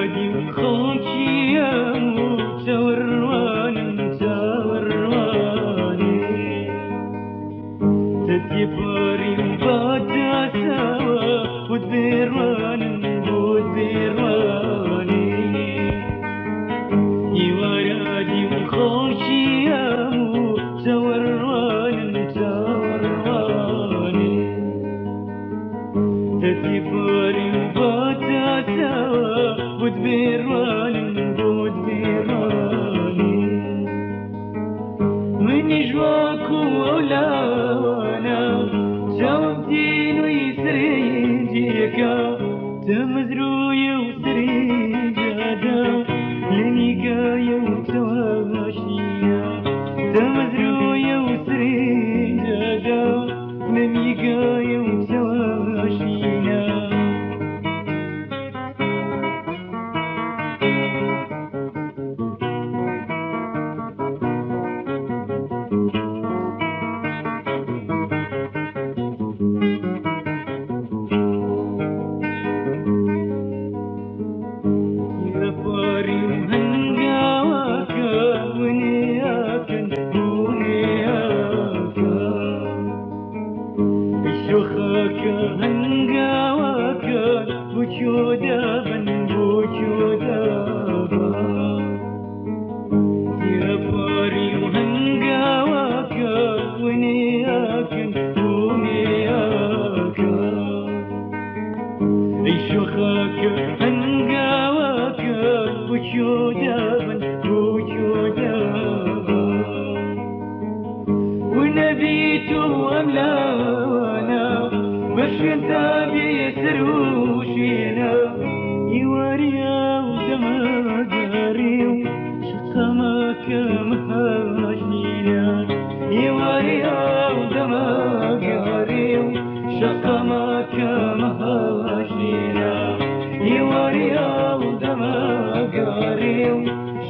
ورادي وخوكي توراني تتيفاري وباتا سوا ودبيراني ورادي وخوكي توراني تتيفاري وباتا سوا ودبيراني من يجواك ولانا جاوبتين ويسريجيكا تمزرويا وسريجادا لنيقايا وتواشينا تمزرويا وسريجادا لنيقايا وتواشينا ونبيت واملانا باش نتابي سروشينا يواريا ودماغاري شقمك مهاجينا يواريا ودماغاري شقمك مهاجينا يواريا ودماغاري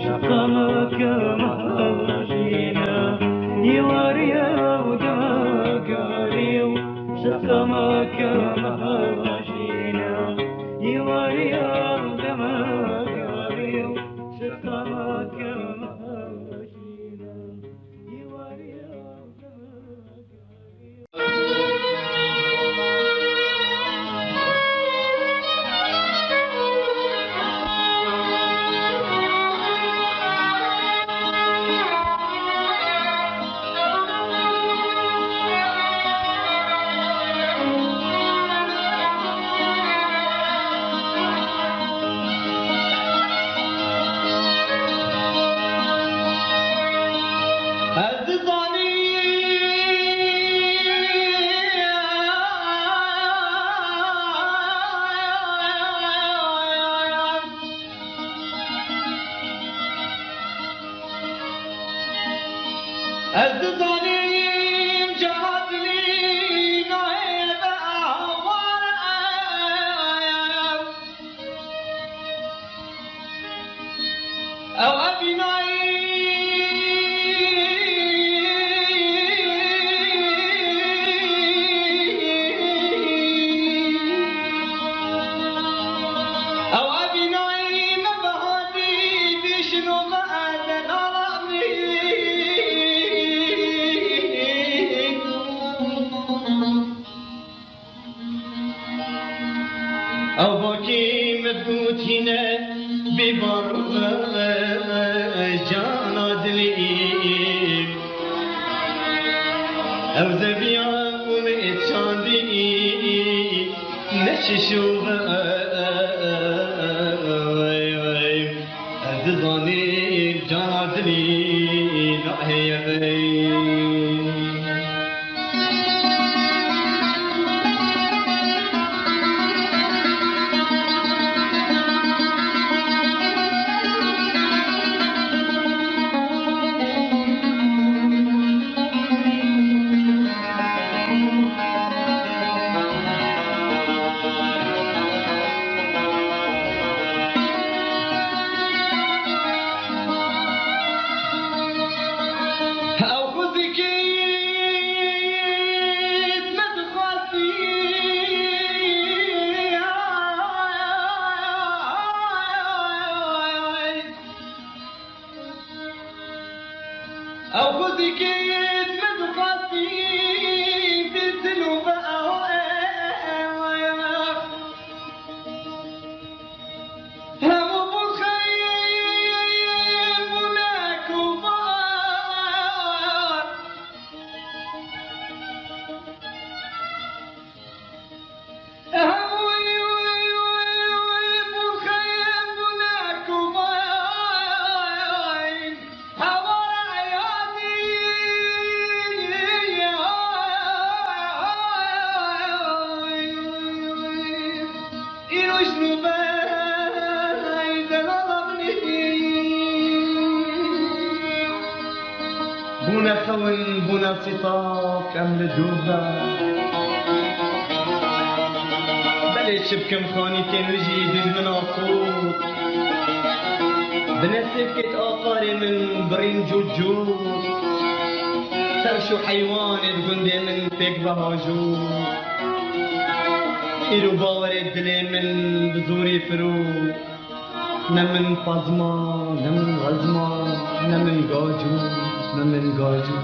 شقمك مهاجينا يواريا ودماغاري شقمك مهاجينا يواريا ودماغاري شقمك مهاجينا يواريا الظالم جهدني نهيب أو أبي نعيم بهدي بشنو مآذن أو باكي مدبوت هنا ببر جانا دليل أو زبيان ومتشاندي نششوها أدزاني جانا دليل نحيا بونا خون بونا صطاف أم لدوها بلي شبكم خاني تنوجي دج من عصور بنسف كت آخاري من برين جوجور ترشو حيوان بقندي من فيك بهاجور إيرو باور الدلي من بزوري فرو نمن فازما نمن غزما نمن غاجو نمن غاجو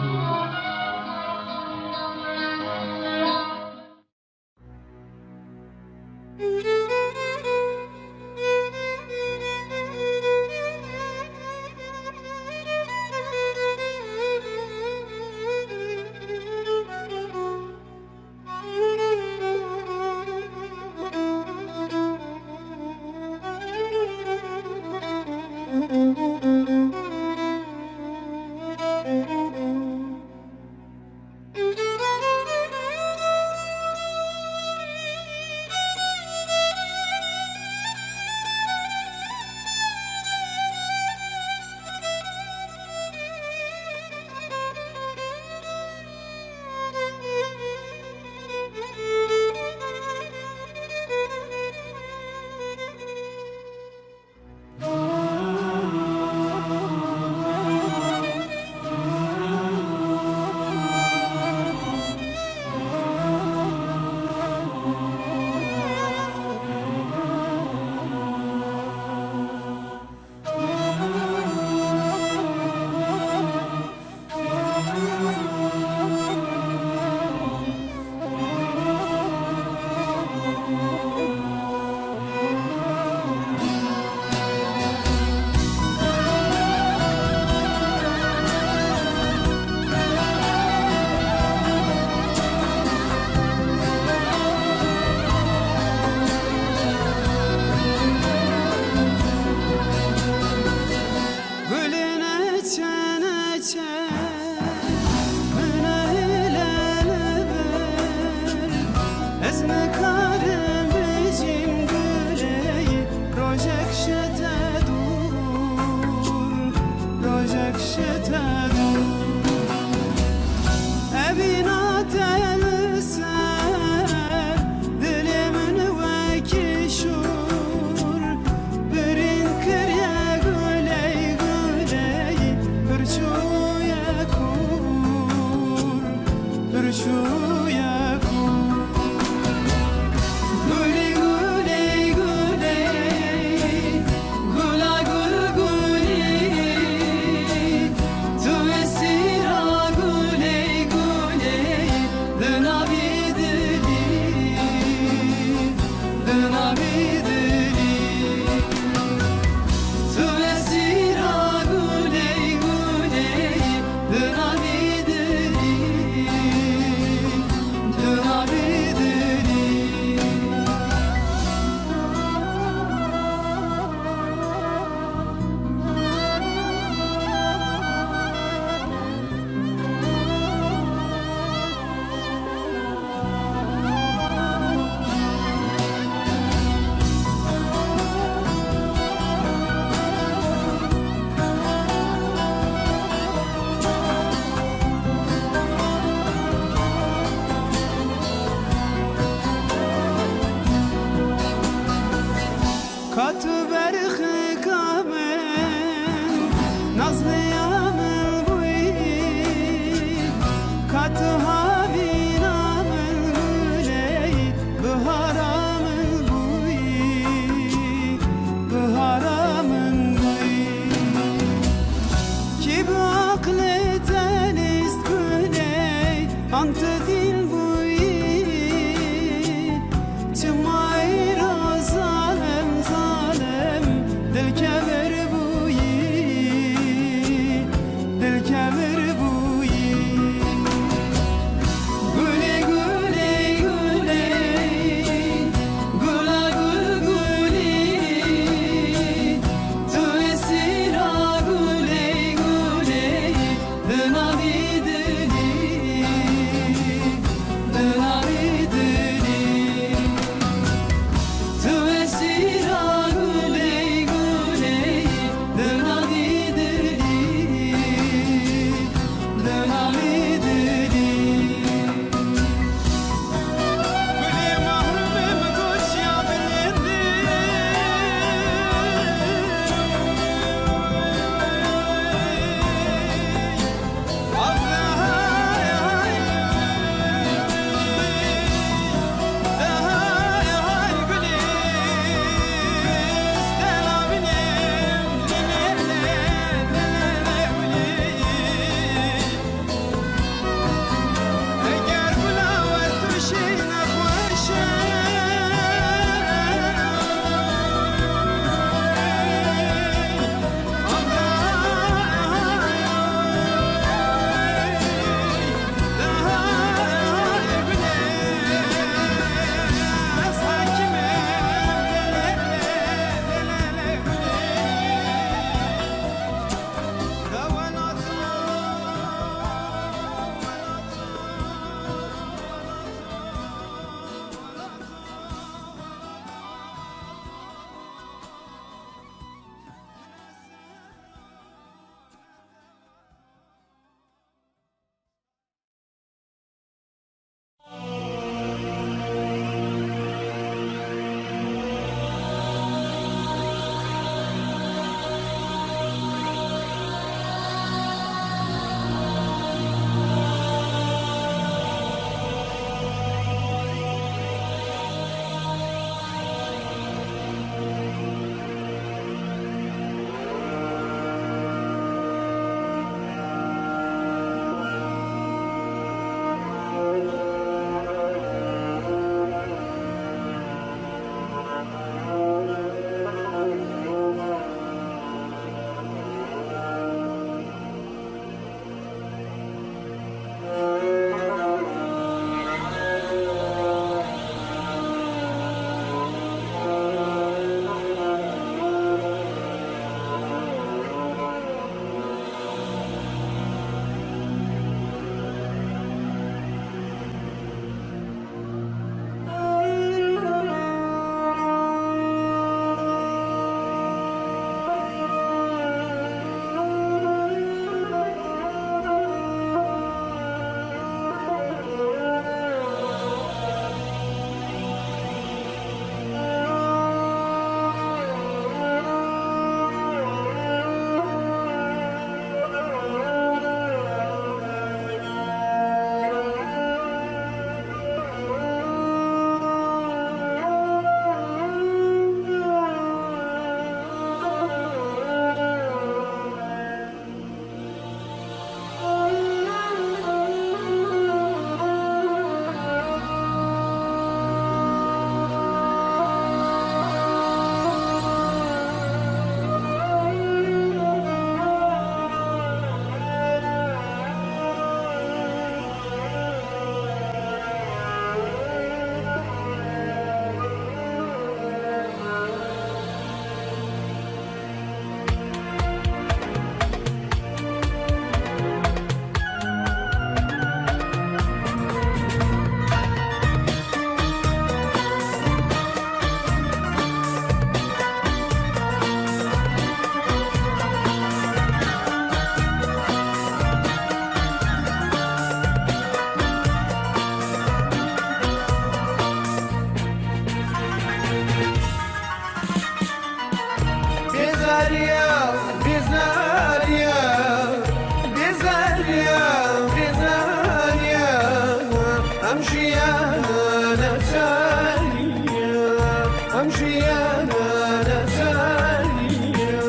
امشي انا نسانية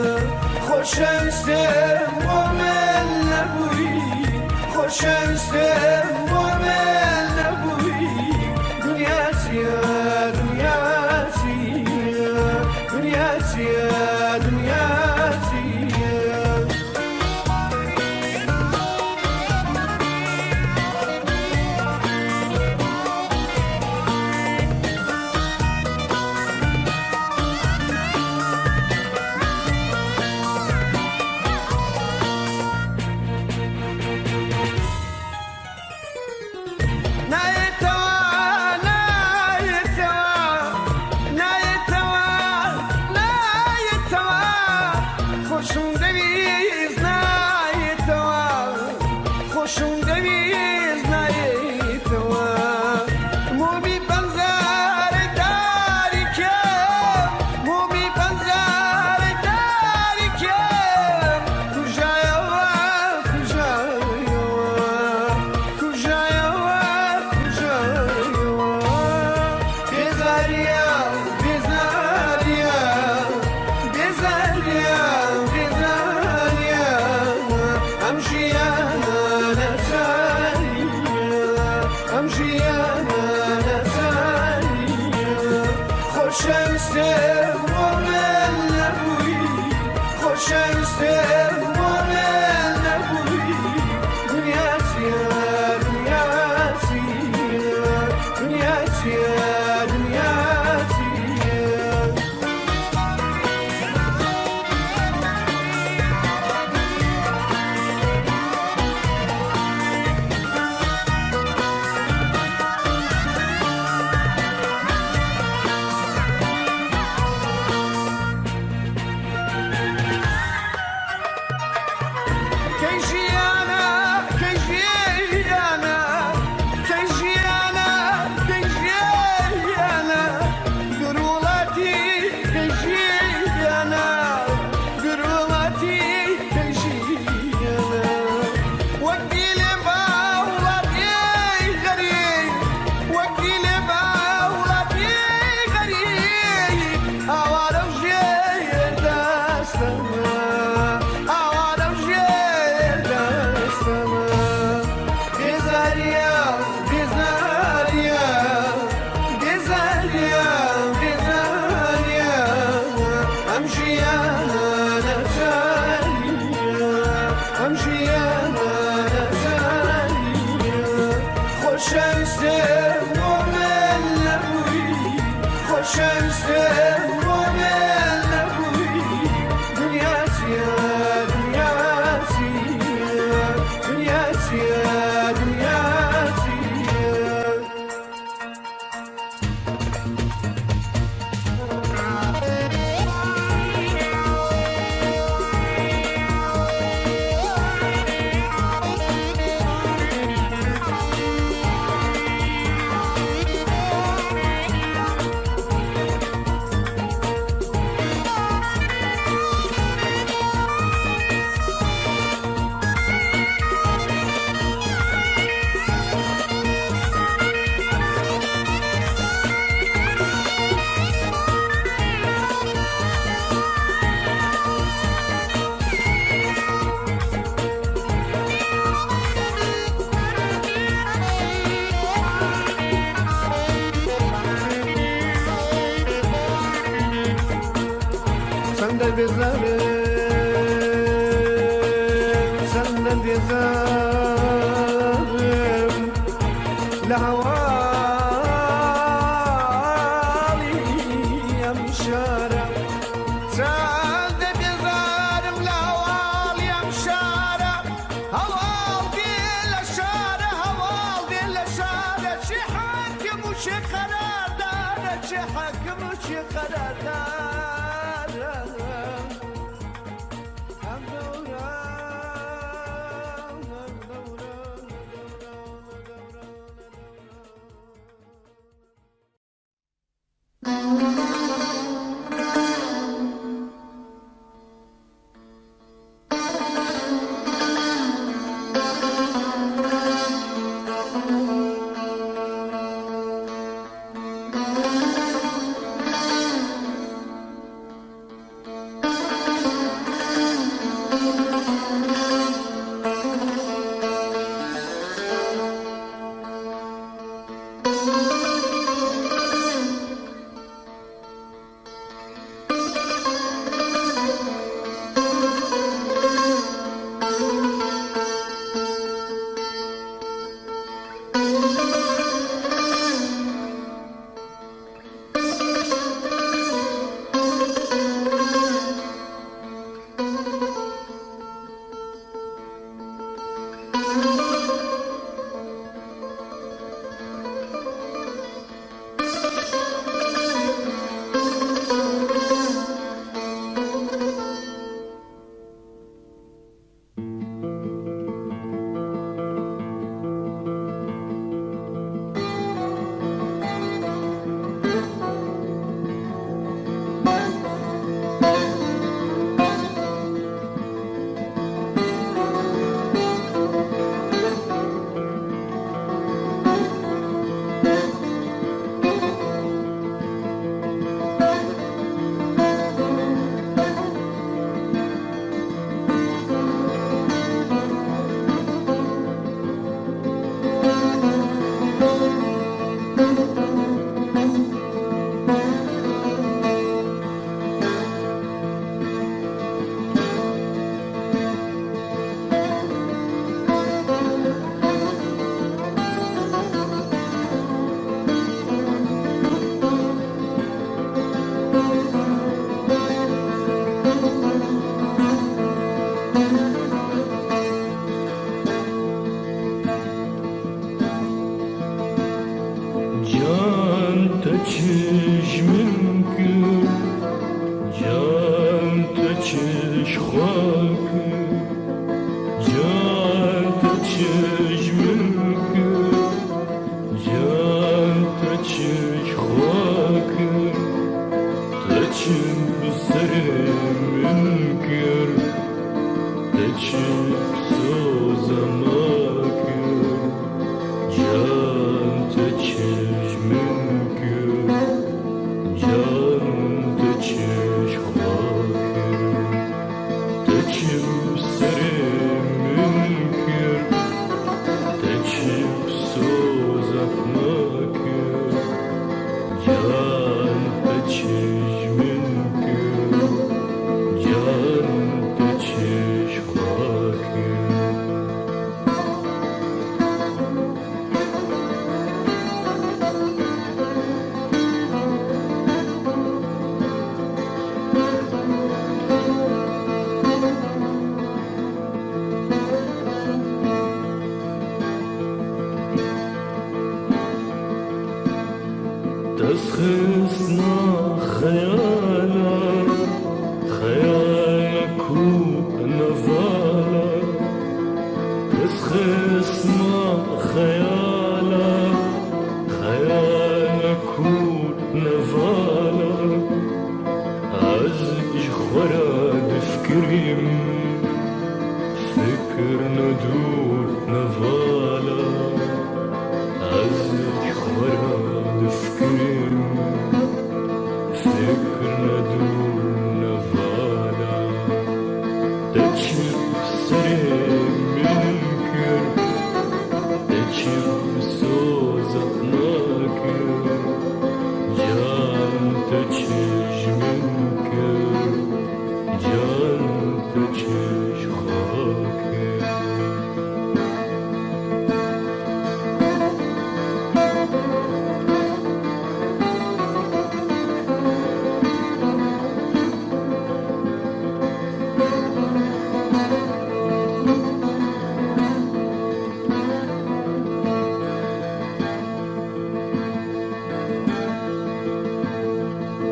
خوشم سم ومن نبوي خوشم سم ومن نبوي دنيا سيا دنيا سيا دنيا سيا دنيا سيا چشمم کرد جان تو چش خاک جان تو چشمم کرد جان تو چش خاک تو چم بسرم کرد تو چم سوزم کرد جان تو چشمم کرد جان تو چش خاک تو چم سرم کرد تو چم سوزم کرد جان تو چشمم کرد جان تو چش خاک تسخسنا خيالا خيالك ونفالا تسخسنا خيالا خيالك ونفالا عزيز خراد فكريم فكر ندور نفالا عزيز خراد فكريم فكر ندور نفالا تجيب سريم منكر تجيب سوزق ناكر جان تجيج منكر جان تجيج خاكر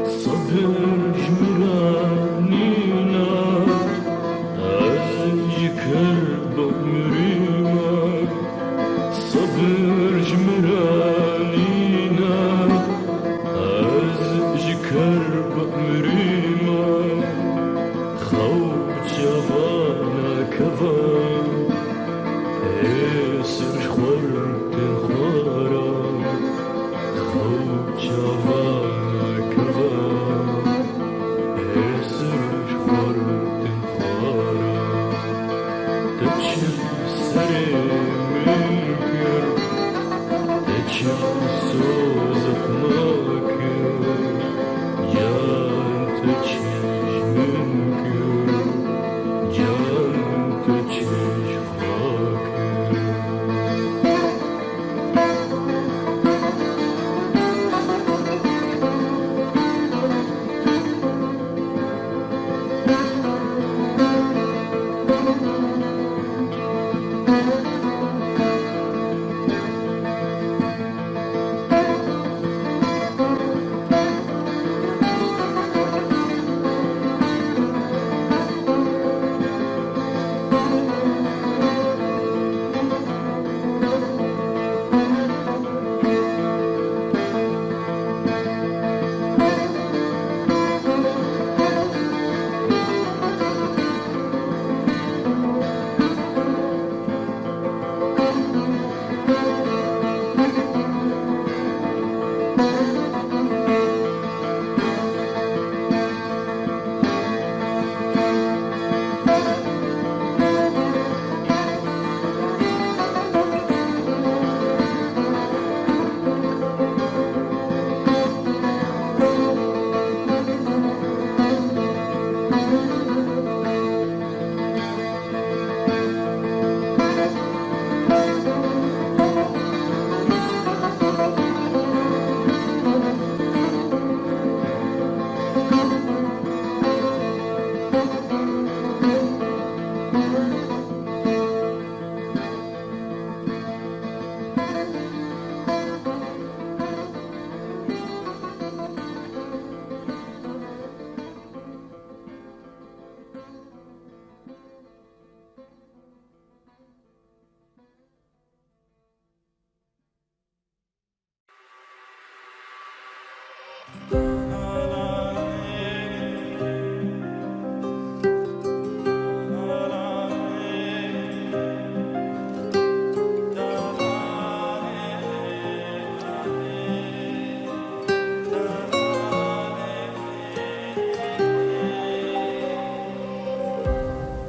صبر جمرانينا عزيز كرب مريما صبر جمرانينا عزيز كرب مريما خوف جوانا كفان اسر خورت خورا خوف جوانا كفان اسر خورت خورا تجيب سريم منكر تجيب سوزق ماكر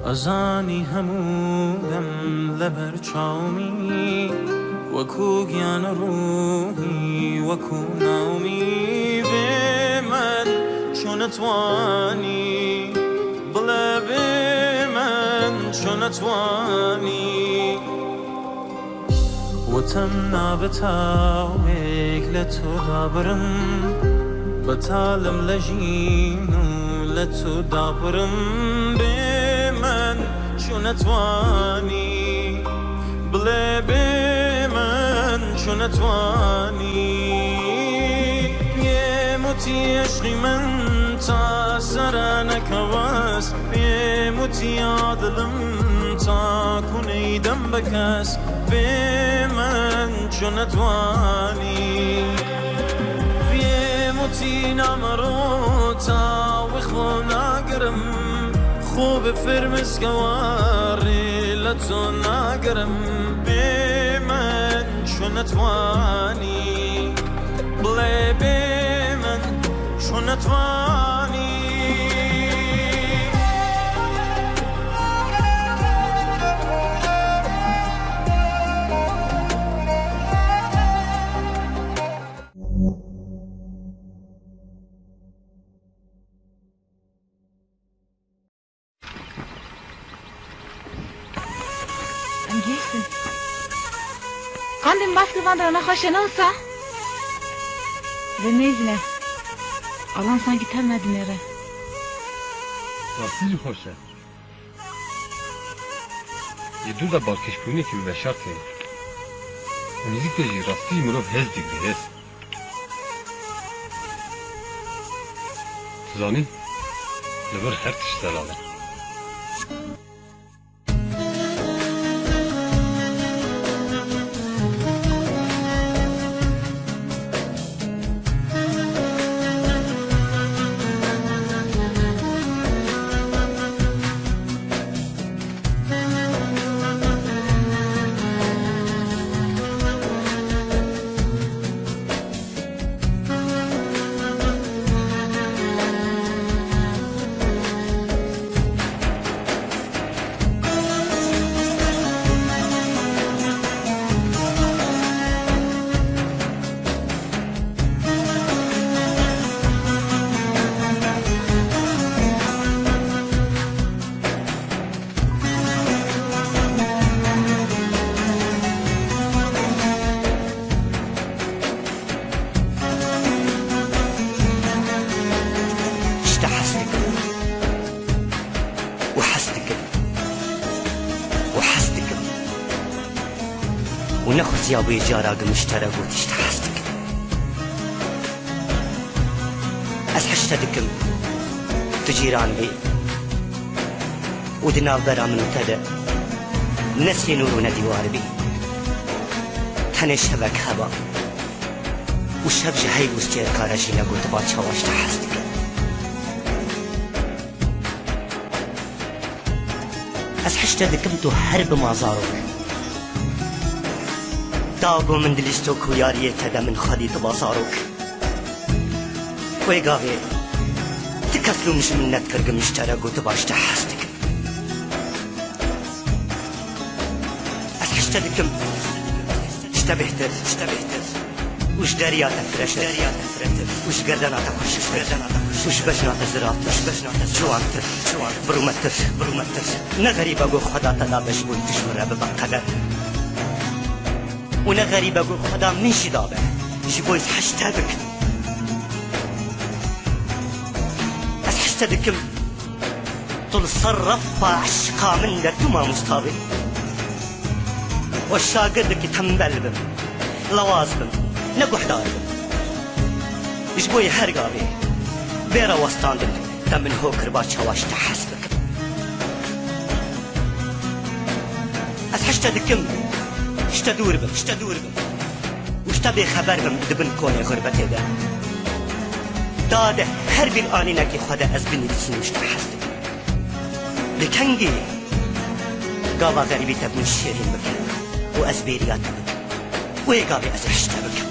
ازانی همودم لبر چاومی وکو گیان روحی وکو ناومی به من چون توانی بله به من چون توانی و تم نابتاویک لتو دابرم بتالم لجینو لتو دابرم به من چون توانی بله به من چون توانی بیموتی عشقی من تا سر نکواس بیموتی عادلم تا کنیدم بکس به من چون توانی بیموتی نمرو تا وخو نگرم خوب فرمز گواری لتو نگرم به من چون توانی بله به من چون توانی انگیزی قندم بس من را نخوشناسا بنیزنه الان sanki temmedim yere. Nasıl hoşça? Yedu da balkeş pune ki ve şartı. Müzik de rastı mırov hez digri hez. Zani, lever her tişler alın. ونخذ يا ابوي جاراق مشترى وتشت حاستك اسحشتدكم تجيران بي ودنا برا من تدا نسي نورنا ديوار بي تني شبك هبا وشب جهي وستير كارجينا قلت باتشا واشت حاستك اسحشتدكم تو حرب ما زاروك داغو من دلستوك وياريه تدا من خدي تباصاروك ويقاوي تكسلو مش من نتكرق مشترى قوت باشتا حاستك اسحشتدكم اشتبهتر وش دريا تفرشتر وش قردنا تخش وش بجنا تزراتر جوانتر برومتر نغريب اقو خدا تدا بشبوي تشمر ببقدر ونا غريب اقول خدا من شدابه جيبويز حشتابك بس حشتابكم طول صرف عشقا من درتما مستابي والشاقدك تنبلبم لوازبم نقو حداربم جيبوي هرقابي بيرا وستاندم تمن هو كرباش هواش تحسبك بس حشتابكم اشتدور بم واشتبه خبر بم دبن كوني غربتي ده داده هر بیر آنی نکی خدا از بنویسین مشت حسد لکنگی گاوا غریبی تبون شیرین بکن و از بیریات بکن و گاوی از حشته بکن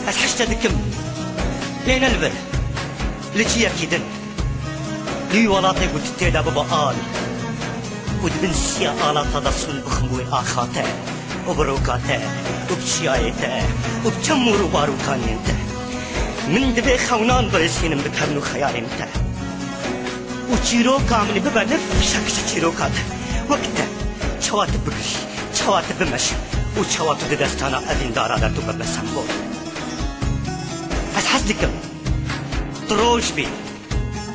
از حشته دکم لين البر لجي أكيدن لي ولاطي قلت تيدا بابا آل ودبن سيا آلات هذا صن بخموي آخاته وبروكاته وبشيايته وبتمور وباروكانينته من دبي خونان برسينم بكرنو خيالينته وشيرو كامل ببا نفشك شيروكاته وقته شوات بقش شوات بمش وشوات دستانا أذين دارا دارتو ببسنبو حسدكم تروش بي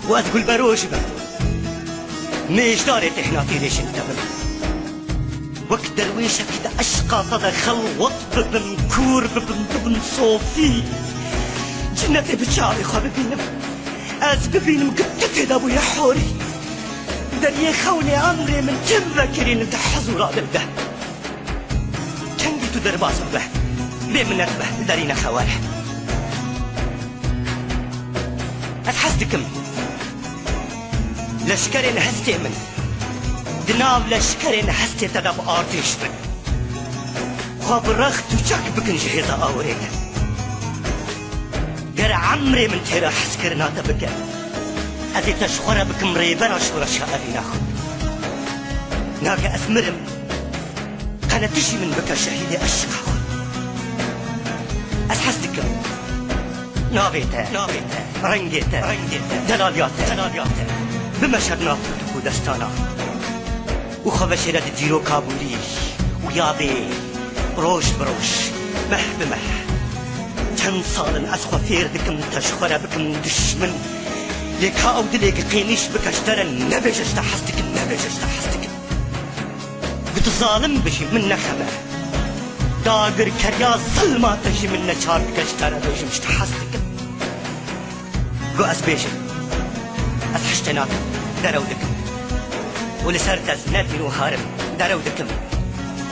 وأتقول بروش بي ميش داري تحناتي ليش انتبه وقت درويشة كده أشقى طدا خلوط ببن كور ببن صوفي جنتي بشاري خوا ببينم أز ببينم قدت هدا بو يحوري دري خوني أمري من كم ذكرين انت حزورا درده كنجي تو درباس به بمنت به دارينا خواره أتحسدكم لشكرين هستي من دناب لشكرين هستي تدب آرتيش بن خواب رخت وشك بكن جهيزة آوريت قر عمري من تيرا حسكرنا تبكن أذي تشخورا بكم ريبنا شورا شاء ناخد ناقا أثمرم قنا تشي من بكا شهيدي أشقا أتحسدكم نابيته رنگيته دلالياته بمشهد نافرتكو دستانا وخوش رد جيرو كابولي ويابي روش بروش مح بمح چند سال از خفير دكم تشخره بكم دشمن لكا او دليك قينيش بكشترن نبجش تحستكم قلت ظالم بشي من نخمه داغر كريا ظلما تجي من نچار بكشتره بجمش تحستكم قو أسبيشن أسحشتناكم درودكم ولسرتز نتين وهارم درودكم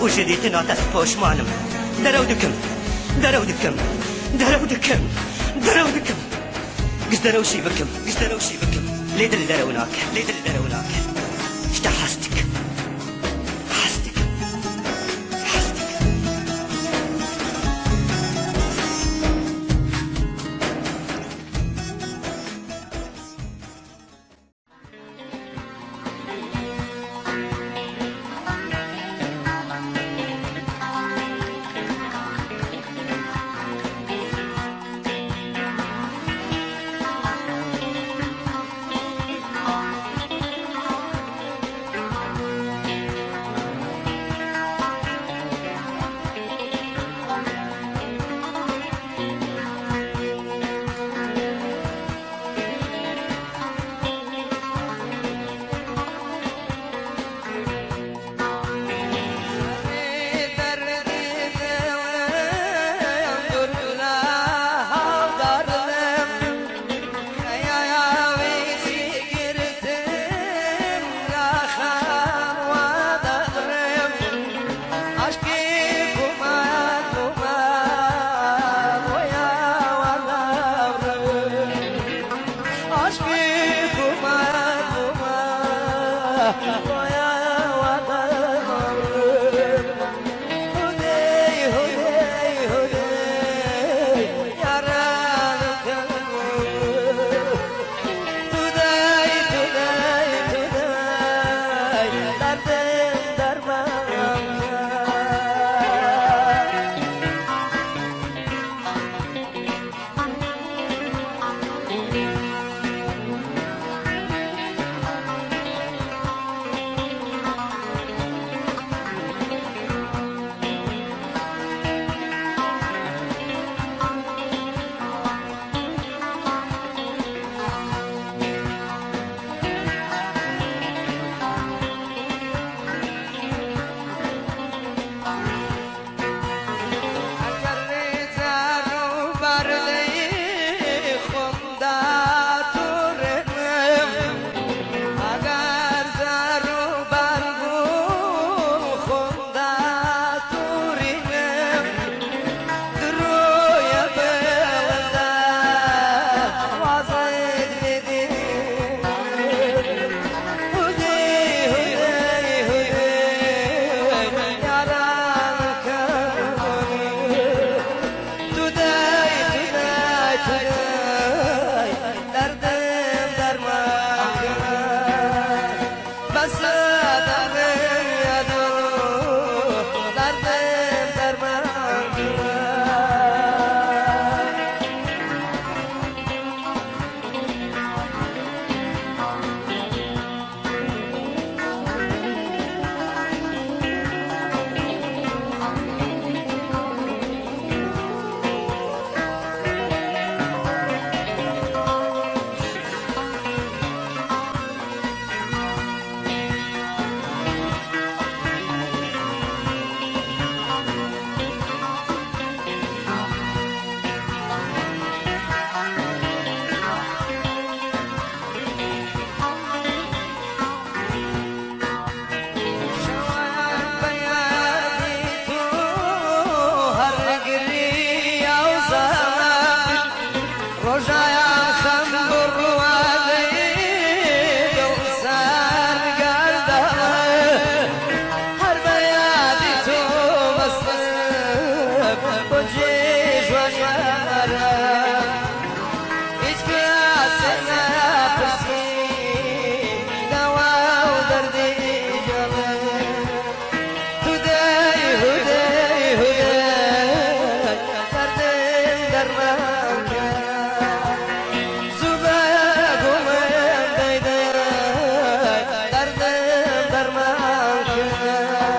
وجديتنا تسبوش مانم درودكم قصدروشي بكم ليدل دروناك اشتحستك روجايا خمبر وادي دوسان قلدا حرب يادي تو مصلب وجيش وشارة إجكاسنا بسي دوا ودردي جمال هداي هداي هداي دردن درمانك زباق ومن داي دردن درمانك درمان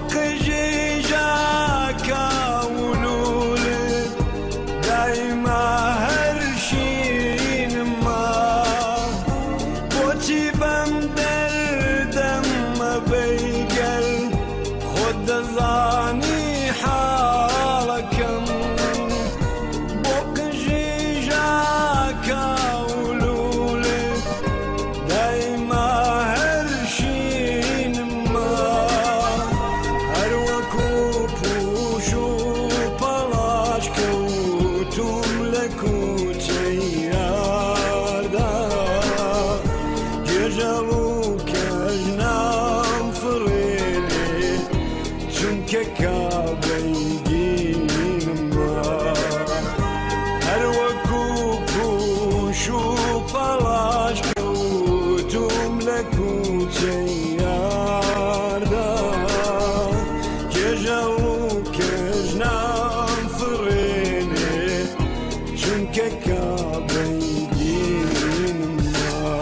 بقجي جاكا ولولد دايما هرشين ما بوتي بمدردم بيقل خد ظاني حالكم بقجي جاكا ولولد دايما هرشين ما هروكو بوشو بلاش كوتم لكو تياردا ججلو كجنام فريلي چونکه کابیگین ما هر وکو پوشو پلاش کودم لکو چیاردا که جلو کجنام فرینه چونکه کابیگین ما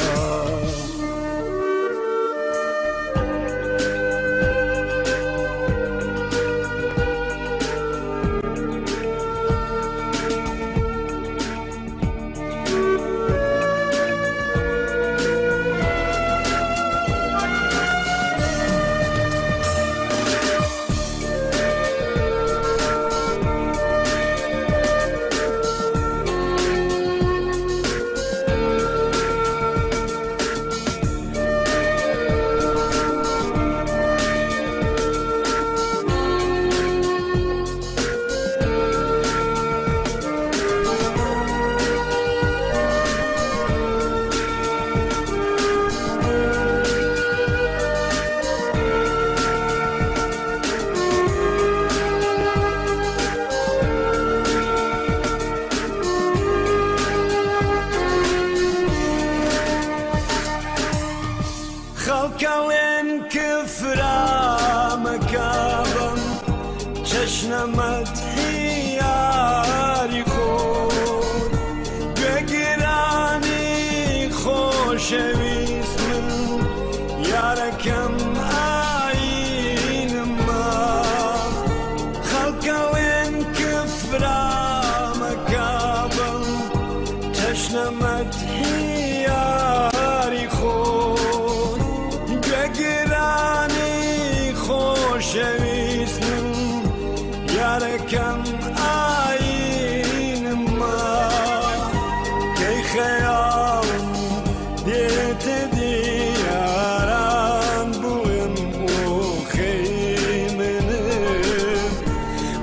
خلقين كفرا مكابم چشن مدحي ياري خود بگراني خوشويس من ياركم آين ما خلقين كفرا مكابم چشن مدحي ياري خود بگرانی خوشویستم یارکم آین ما که خیالم دیت دیاران بویم و خیمنم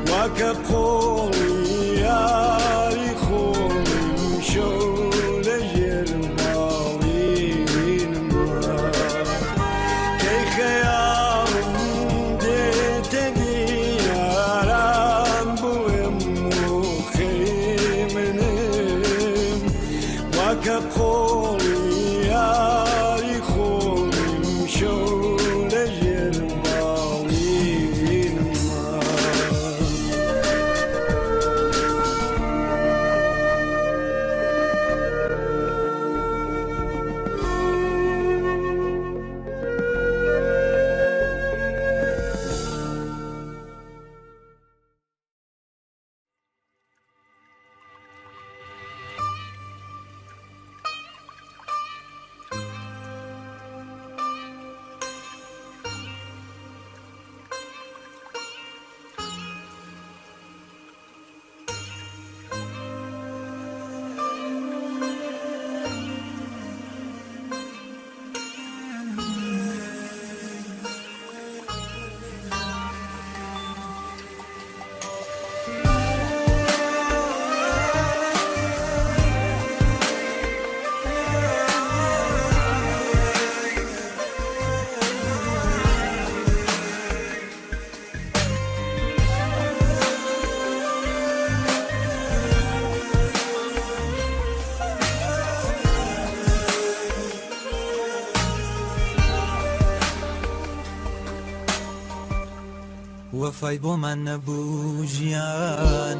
وکه قولی یاری خونم شول جرمالین ما خیالم دیت دیارم بویم مخیمنم وکه قولی یاری خونم شول جرمالین ما وفای بۆ من نەبوو ژیان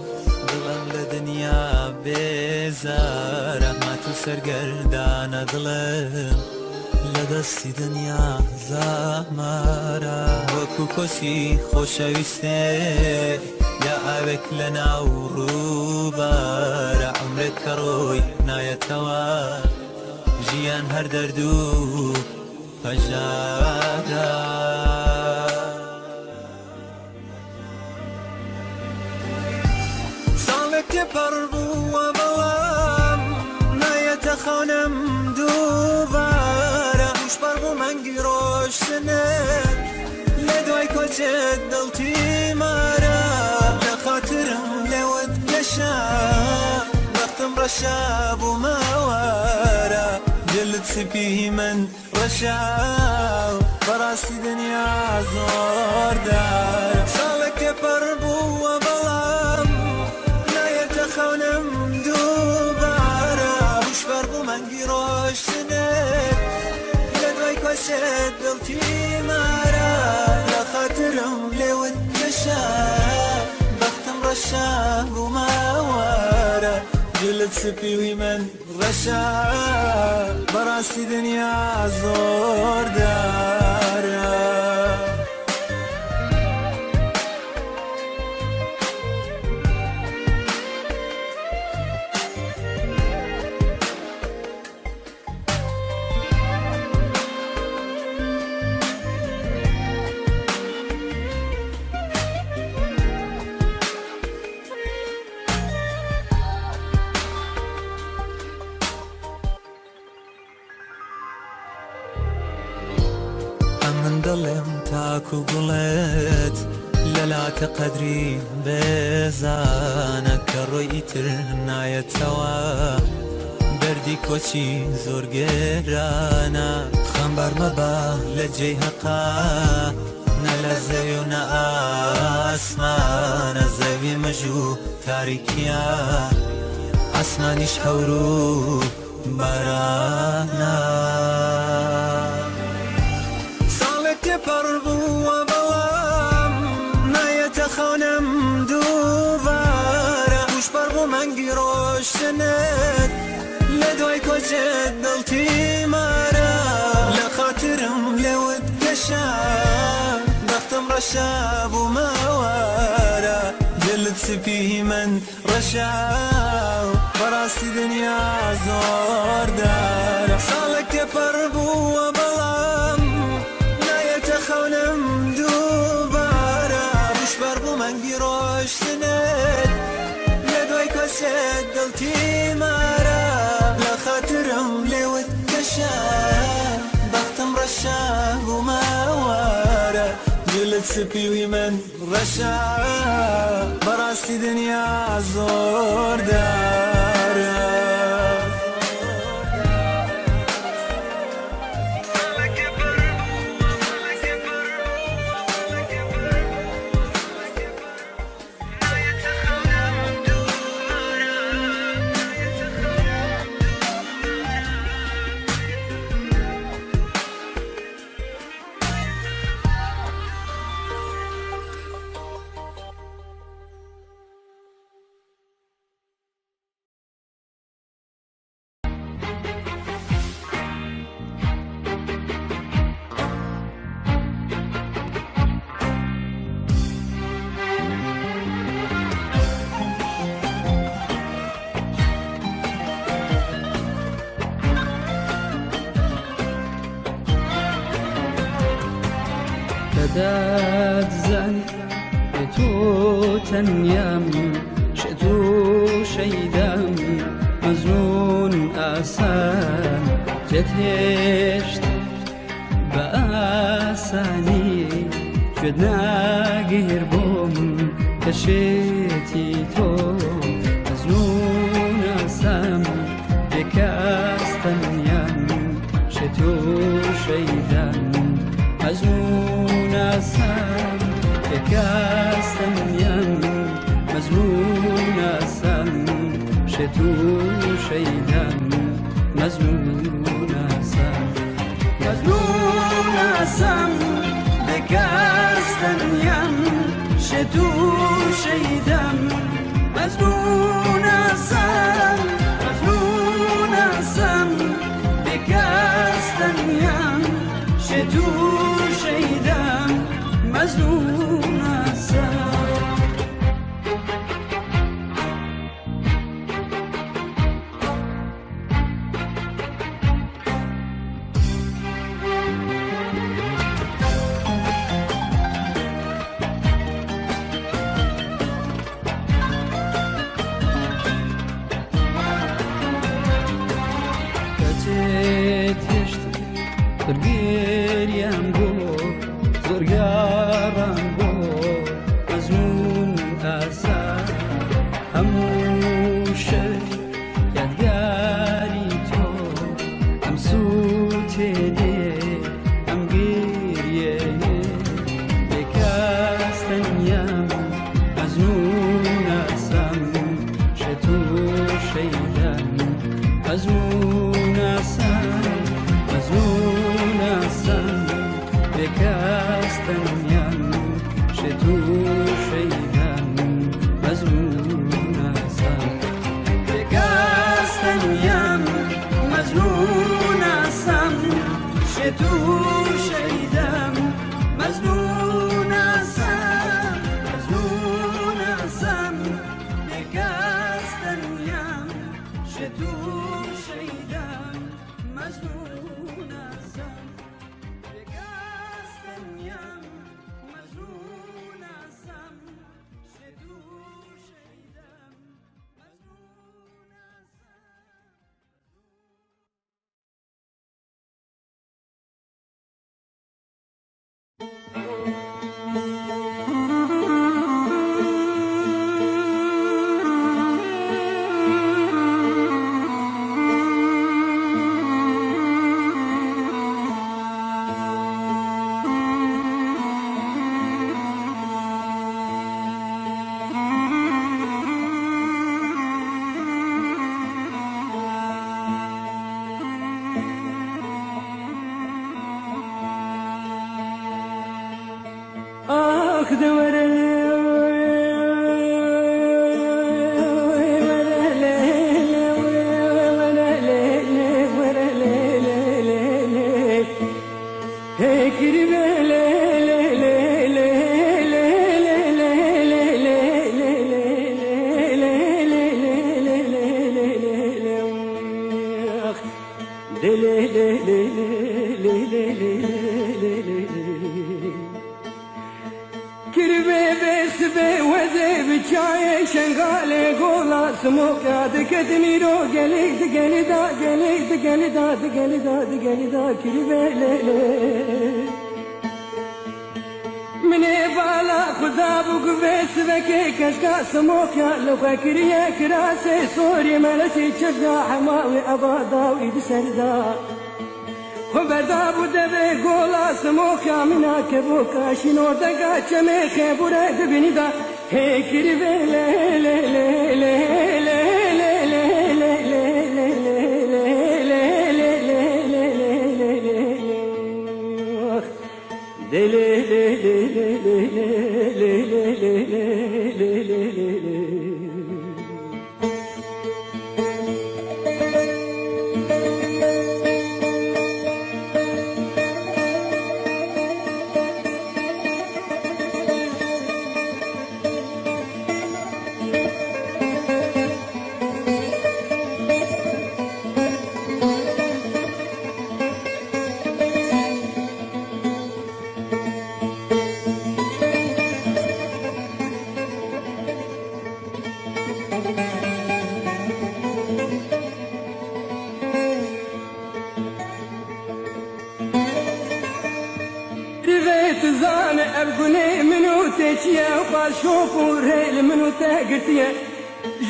دڵم لە دنیا بێزارە مات و سەرگەردانە دڵم لە دەستی دنیا زەحمەرە وەکو کۆچی خۆشەویستێ یا ئاوێک لە ناو ڕووبارە عومرێک کە ڕۆی نایەتەوە ژیان هەر دەرد و هەژارە ساڵێک تێپەڕ بووە بەڵام نایەتە خەونم دووبارە خوشبەر بوو مەنگی ڕۆشتنت لە دوای کۆچێت دڵتی مارە لە خاترم لێوت گەشە وەختم ڕەشە بوومەوەرە دلت سپی من ڕەشە بەڕاستی دنیا زۆردارە ساڵێک تێپەڕ بووە بەڵام نایەتە خەونم دووبارە خوشبەر بوو مەنگی ڕۆشتنت لە دوای کۆچێت دڵتی مارە لە خاترم لێوت گەشە بەختم ڕەشە بوومەوەرە دلت سپیوی من ڕەشە بەڕاستی دنیا زۆردارە دڵێم تاکو گوڵێت لەلاتە قەدری بێزانە کە ڕۆی ئیتر نایەتەوە دەردی کۆچی زۆر گێرانە خەمبەر مەبە لە جێی هەقا نە لە زەوی و نە ئاسمانە زەوی مەژوو تاریکیە ئاسمانیش هەور و بارانە تێپەڕ بووە بەڵام نایەتە خەونم دووبارە خوشبەر بوو مەنگی ڕۆشتنت لە دوای کۆچێت دڵتی مارە لە خاترم لێوت گەشە بەختم ڕەشە بوومەوەرە دلت سپی من ڕەشە بەڕاستی دنیا زۆردارە ساڵێک تێپەڕ بووە بەڵام خەونم دووبارە خوشبەر بوو مەنگی ڕۆشتنت لە دوای کۆچێت دڵتی مارە لە خاترم لێوت گەشە بەختم ڕەشە بوومەوەرە دلت سپیوی من ڕەشە بەڕاستی دنیا زۆردارە داد زن تو تنیم شتو شیدم مزنون آسان جتهشت با آسانی جد نگیر بوم کشتی تو مزنون آسان بکستنیم شتو شیدم مزنون آسان بکستنیم مزنون آسان شتو شیدم مزنون آسان مزنون آسان بکستنیم شتو شیدم مزنون آسان بکستنیم مظلوم هستم برگریم بو زرگارم بو مزنون هستم هموشه یادگاری تو هم سوتنه هم گریه بکستنیم مزنون هستم شتو شیدم مزنون هستم مزنون هستم بکستنیم شتو شیدم مزنون هستم بکستنیم مزنون هستم شتو شیدم مزنون هستم مزنون هستم بکستنیم شتو شیدم مزنون هستم بکستنیم مزنون هستم شتو شیدم مزنون فكريا كراسي سوري ملسي تشجع حماوي أبادا وإيد سردا خبردا بودبي قولا سموكا منا كبوكا شنو دقا چمي خبورة دبندا هيكري بي لي لي لي لي لي لي لي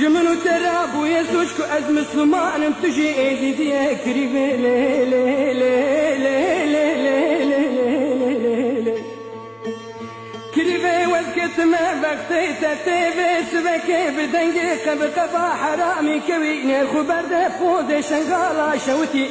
جمنو ترابو يسوشكو از مسلمان تجي ايدي دي كريبي لي لي لي لي لي لي لي كريبي وزكت ما بغتي تتيبي سبكي بدنجي قبقبا حرامي كويني خبر ده فوزي شنغالا شوتي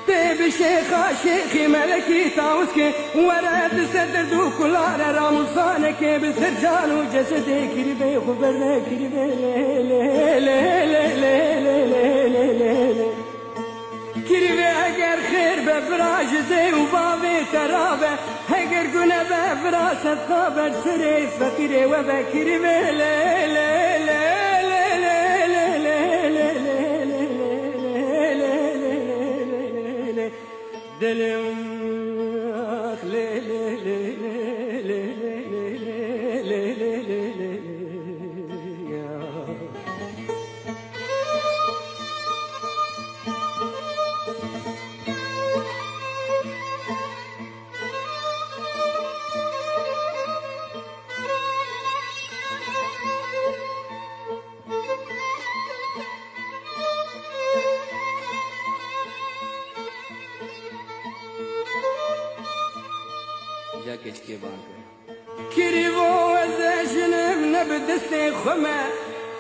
تيب شيخا شيخي ملكي تاوسكي ورد صدر دو كلار راموسانك بسرجان وجسدي كريبي خبر كريبي لي لي لي لي لي لي لي كريبي اگر خير ببراج زي وبابي ترابه هيك اگر گونه به فراست خبر سری فقیره و بکری ولی دلم كريبو وزاجنم نبدستي خما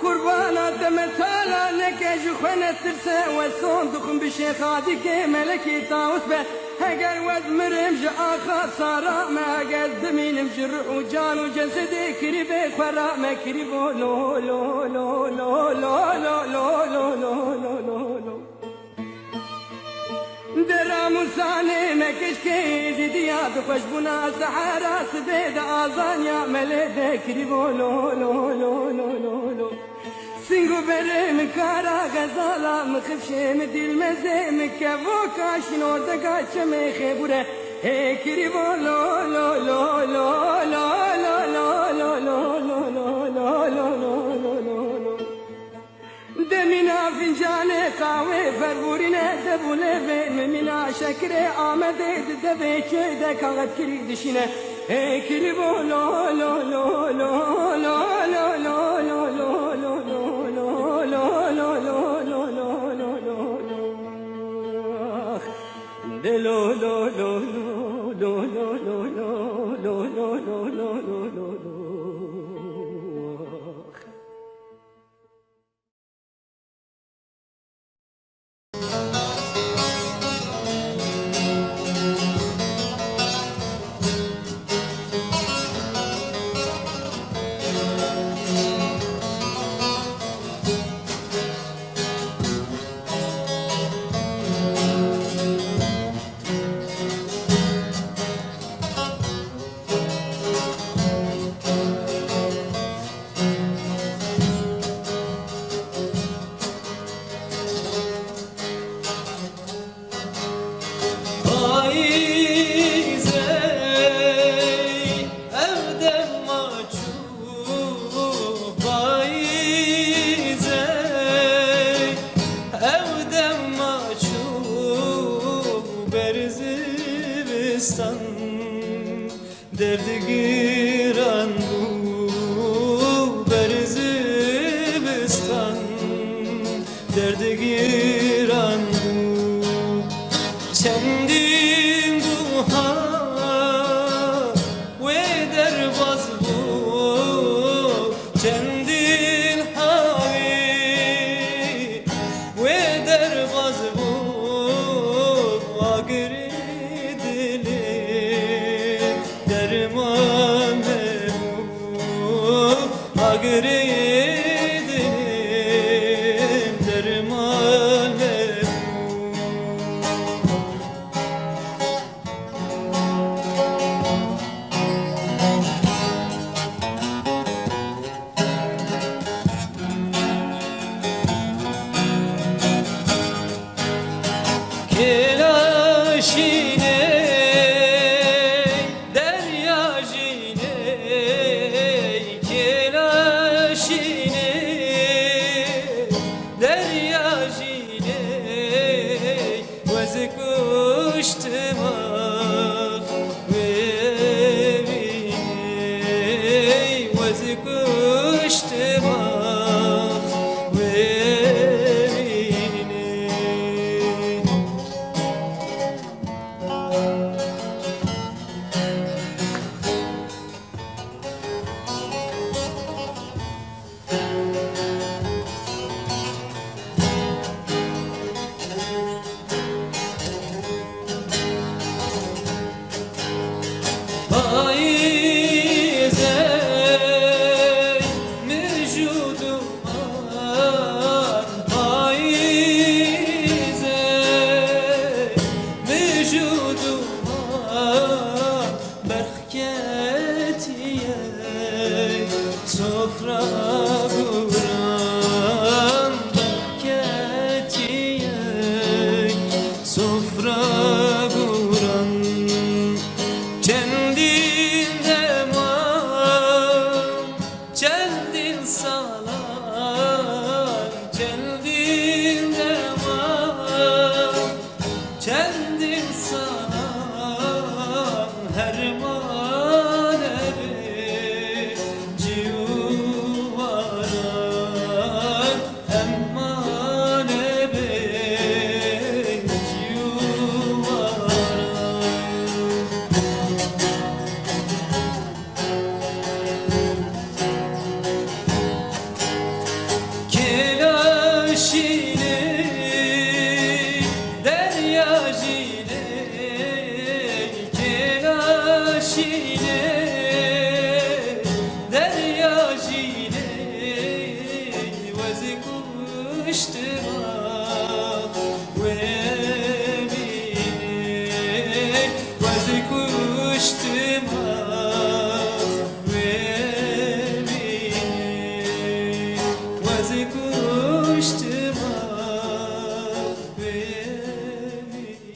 قربانا تمثالا نكاج خنا ترسا وصندوق بشيخ هاديك ملكي طاوس به هقر وزمرم جا آخر صارا ما قدمين مجرح وجان وجسدي كريبي خرا ما كريبو لو لو لو لو لو لو لو لو لو لو لو دراموساني مكشكي زيديات خوشبونا سحارا سبيد آزانيا مليدة كريبو لو لو لو لو لو لو سنگو بره مكارا غزالا مخفشي مدي المزي مكفو كاشنو دقا چمي خيبوره هي كريبو لو لو لو لو لو لو لو لو لو لو لو لو لو لو دمنا فنجان قهوه فرورینه دبوله و منا شکر آمده دبه که دکاغت کری دشینه ای کری بو لو لو لو لو لو لو لو لو لو لو لو لو لو لو لو لو لو دلو لو لو لو لو لو لو لو لو لو لو لو لو derdi giran bu berzibistan derdi giran bu çendin duha ve derbaz bu çendin havi ve derbaz bu agri agredim derman kelaşine Ay zey mevcut sofra kuran keçiye sofra kuran kendinde var kendin salan kendinde var kendin salan her manevi civaran hem manevi civaran Kelaşine derya jile Kelaşine derya jile Vezi kuştırak ve bine Vezi kuştırak ve bine Vezi kuştırak ve bine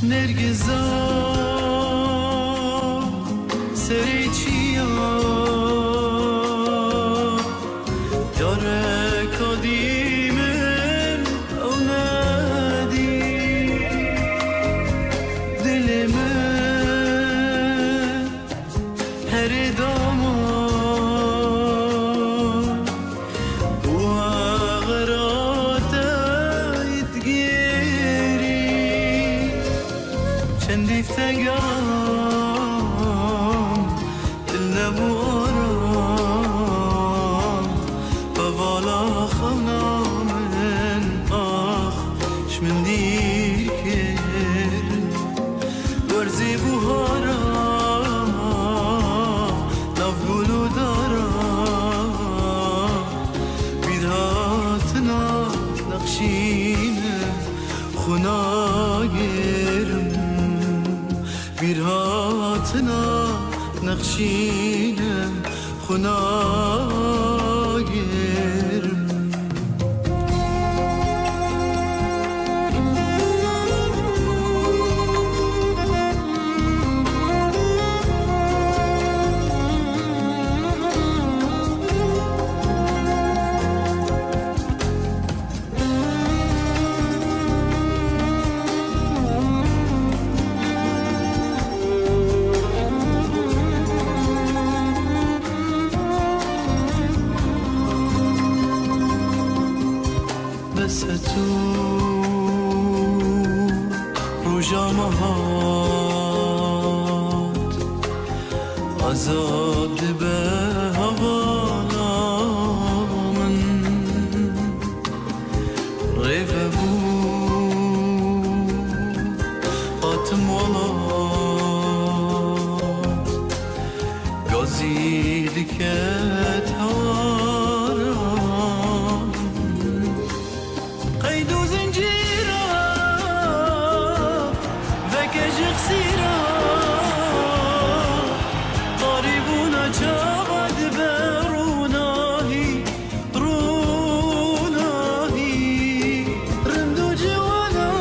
Nergiza seriçiya Yare kadimin evnedi Dilime her daman Bu ağrata itgiri شنديفتقام إلا بورام فوالا خنا من شمن ديكر ورزي بوهارا نفقلو دارا بدهاتنا نقشين خنا گرم bir hatına nakşine khuna girim تو روژامه هات آزاد به هوانا من غیبه بود آتم ولاد گازیدی که تارم قید و زنجیرم وکش خسیرم قریبونا چقد بروناهی روناهی رندو جوانا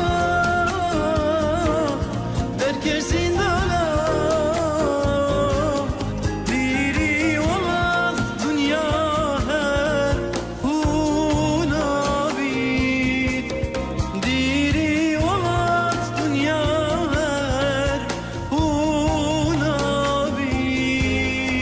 درکش زندانا دیری والله دنیا هر هونا بید دیری والله دنیا هر هونا بید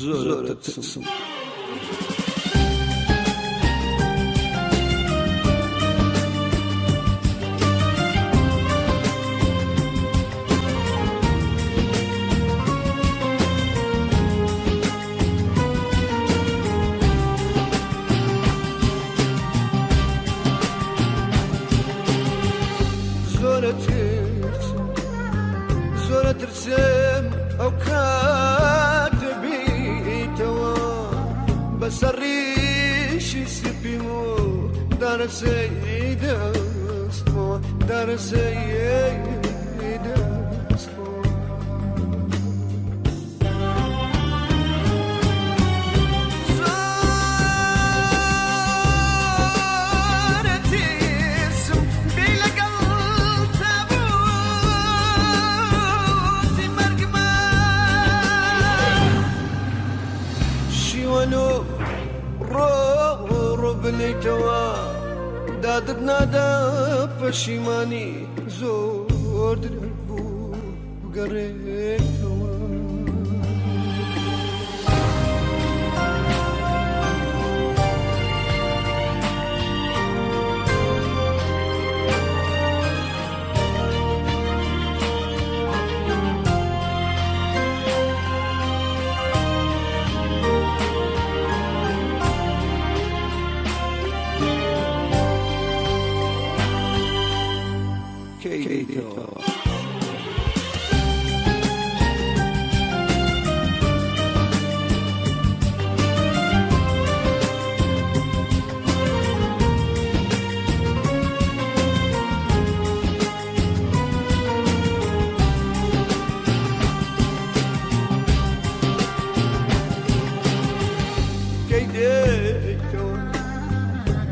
زۆرە ترسم زۆرە ترسم ئەو کاتە بیتەوە بەسەڕیشی سپیم و دارەسەی دەستەوە دارەسەی دەستەوە بنیتەوە دادت نادا پەشیمانی زۆر درێژ بوو بگەڕێتەوە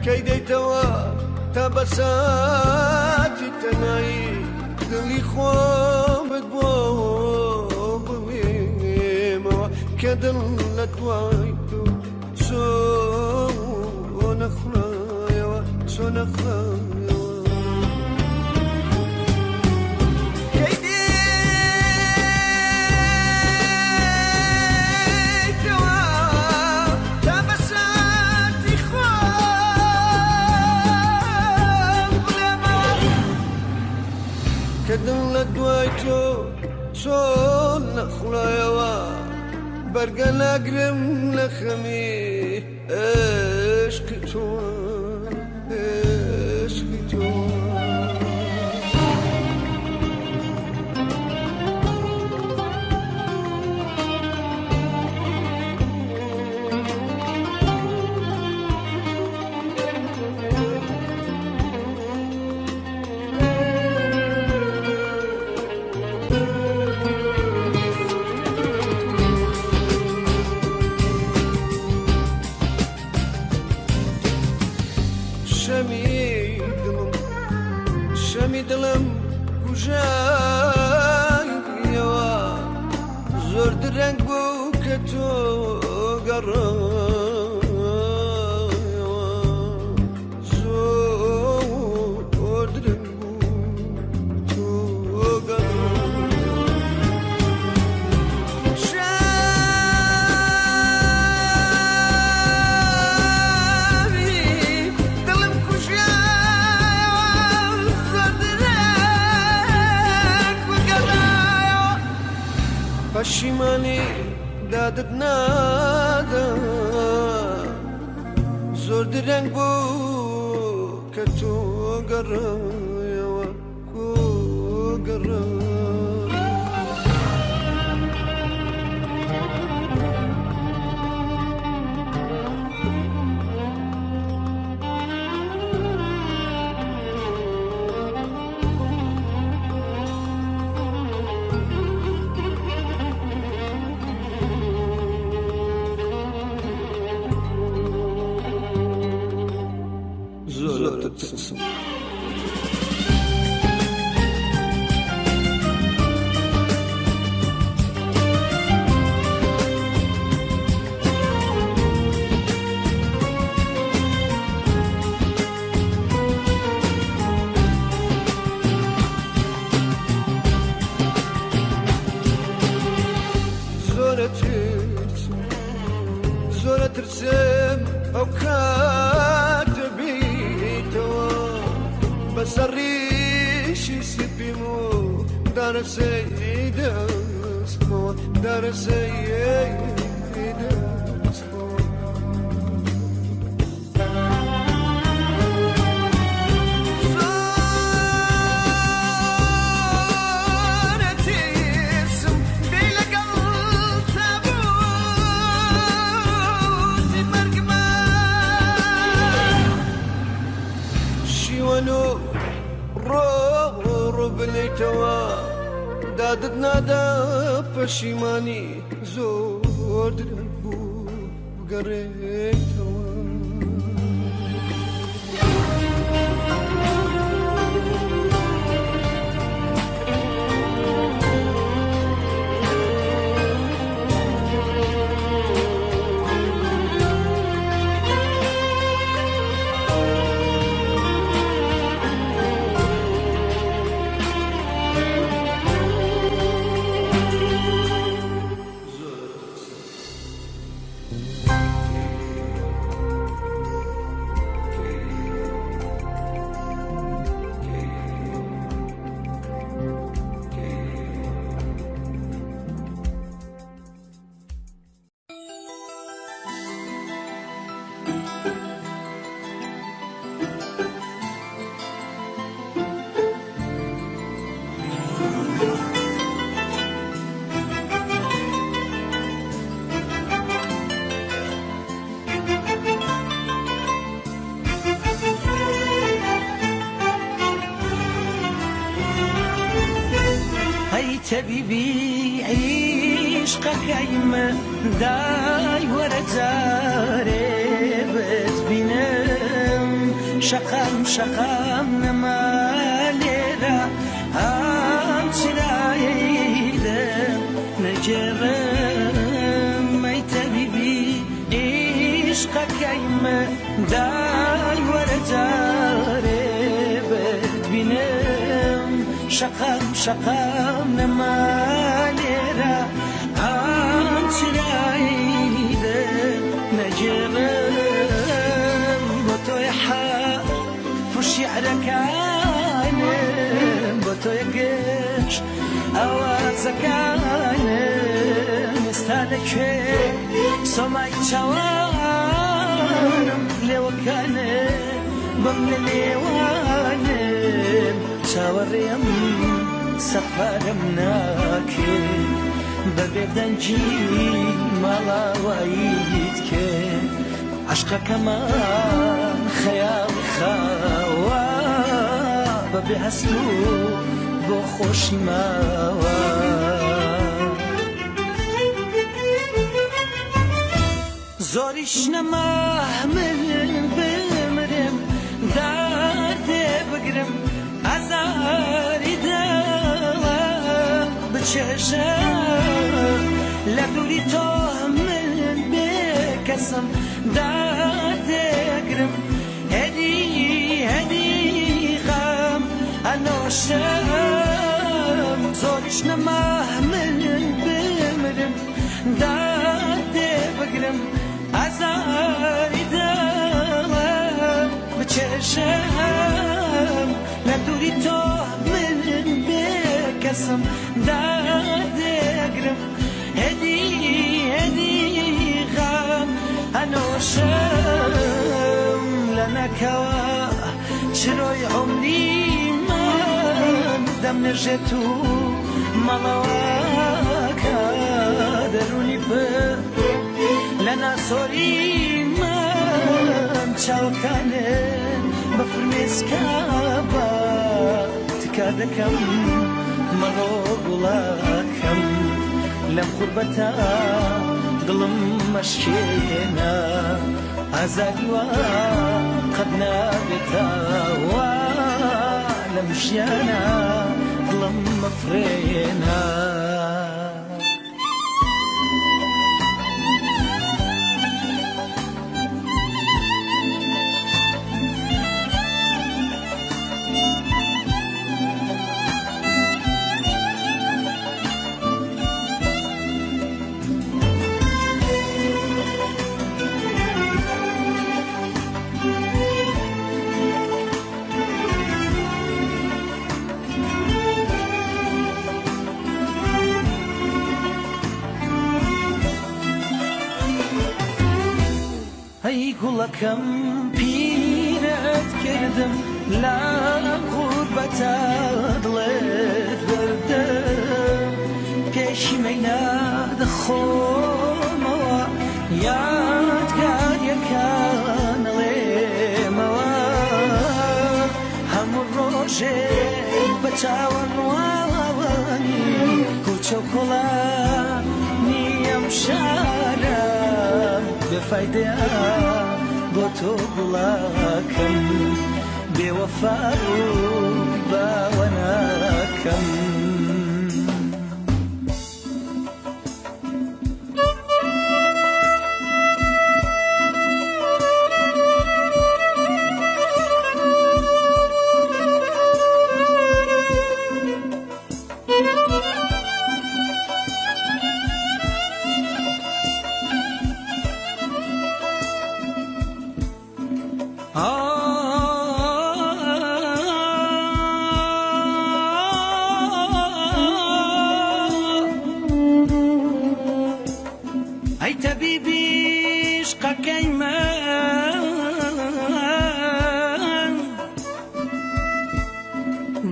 کەیدەیتەوە تا بەساتی تەنایی دڵی خۆمت بۆ بڵێمەوە کە دڵ لە دوای تۆ چۆن نەخڕایەوە چۆن نەخڕایەوە کەیدەیتەوە دوای تۆ چۆن نەخڵایەوە بەرگە ناگرم لە خەمی عشقی تۆ عشقی تۆ شەمی دڵم کوژایەوە زۆر درەنگ بوو کە تۆ گەڕایەوە زۆر درەنگ بوو تۆ پەشیمانی دادت نادا زۆر درەنگ بوو کە تۆ گەڕایەوە گەڕایەوە زۆر ترسم زۆرە ترسم ئەو کاتە بیتەوە بەسەر ڕیشی سپیم و دارەسەی دەستمەوە دارەسەی دەستمەوە ڕۆ بنێیتەوە دادت نادا پەشیمانی زۆر درەنگ بوو بگەڕێیتەوە تبيبي عشقك عيما داي ورا جاري بس بينام شقام نماليرا هم سرايدا نجرم ماي تبيبي عشقك عيما داي ورا جاري بس بينام شقام نماليرا عن سرايده نجرم بطيحة في شعرك عالم بطيقش ئەوازەکانم ئێستا لەکوێ سۆمای چاوانم لێوەکانە بم لە لێوانم چاوەڕێم سەفارم ناکرد بەبێ دەنجی ماڵاواییت کرد عشقەکەمان خەیاڵی خاوە بەبێ هەست و بۆ خۆشی ماوە زۆریش نەماهمل بمرم دادێ بگرم ئازاری دڵە بچێژە لە دووری تۆ من بێکەسم دادێگرم هەدی غەم ئەنۆشم زۆریش نەماهمل بمرم دادێ بگرم ئازاری دڵە بچێژم لە دووری تۆ من بێکەسم دادێگرم هەدی غەم ئەنۆشم لە نەکەوە چرۆی عومری من دەمنێژێت و مەڵەوەکە دەرونی پر لە ناسۆری من چاوەکانێ بە فرمێسکە بە تکا دەکەم مەڵۆ گوڵاکەم لەم قوربەتە دڵم مەشکێنە ئازاری وە قەت نابێتەوە لەم ژیانە دڵم مەفرێنە گوڵەکەم پیرەت کردم لە قوربەتە دڵێت بردم پێشی مەینا دەخۆمەوە یادگاریەکان ئەڵێمەوە هەموو ڕۆژێک بە چاوەڕوانی کوچە و کۆڵانی ئەم شارە بێفایدەیە بۆ تۆ گوڵاکەم بێوەفا و باوە ناکەم ئەی تەبیبی عشقەکەی من